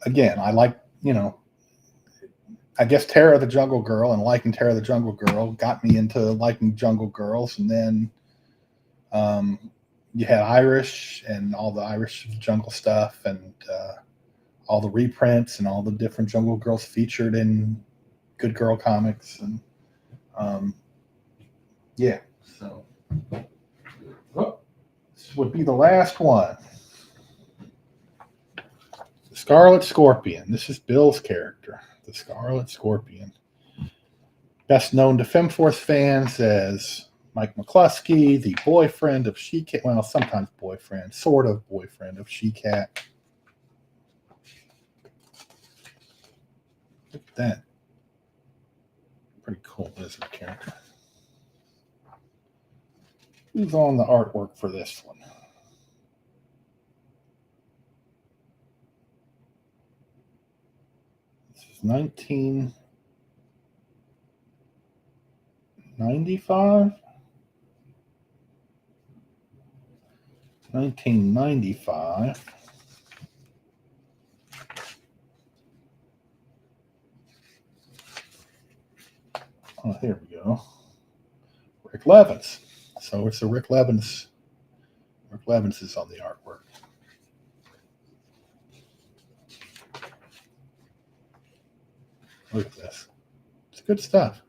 Again, I like, I guess Tara the Jungle Girl and liking Tara the Jungle Girl got me into liking Jungle Girls. And then you had Irish and all the Irish Jungle stuff and all the reprints and all the different Jungle Girls featured in Good Girl comics. And yeah, so this would be the last one. The Scarlet Scorpion. This is Bill's character, the Scarlet Scorpion. Best known to FemForce fans as Mike McCluskey, the boyfriend of She-Cat. Well, sometimes boyfriend, sort of boyfriend of She-Cat. Look at that. Pretty cool lizard character. Who's on the artwork for this one? This is 1995? 1995. Oh, here we go. Rick Levins. So it's the Rick Levins. Rick Levins is on the artwork. Look at this. It's good stuff.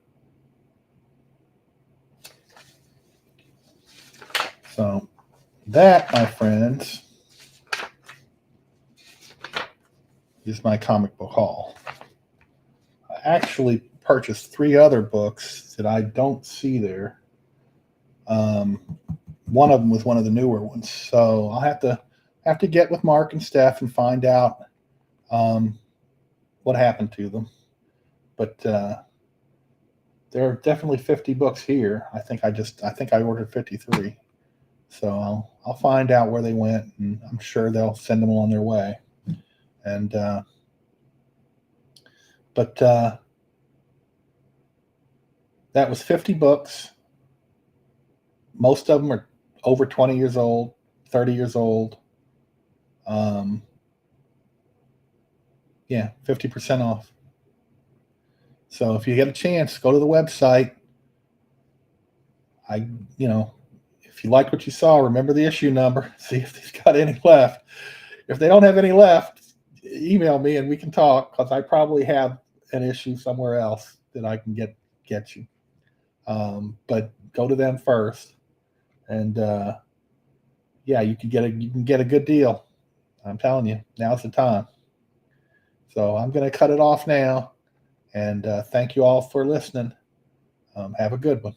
So that, my friends, is my comic book haul. I actually purchased 3 other books that I don't see there. One of them was one of the newer ones, so I'll have to get with Mark and Steph and find out what happened to them. But there are definitely 50 books here. I think I ordered 53, so I'll find out where they went, and I'm sure they'll send them on their way. And but that was 50 books. Most of them are over 20 years old, 30 years old. Yeah, 50% off. So if you get a chance, go to the website. If you like what you saw, remember the issue number. See if they've got any left. If they don't have any left, email me and we can talk, because I probably have an issue somewhere else that I can get you. But go to them first, and yeah, you can get a good deal. I'm telling you, now's the time. So I'm going to cut it off now, and thank you all for listening. Have a good one.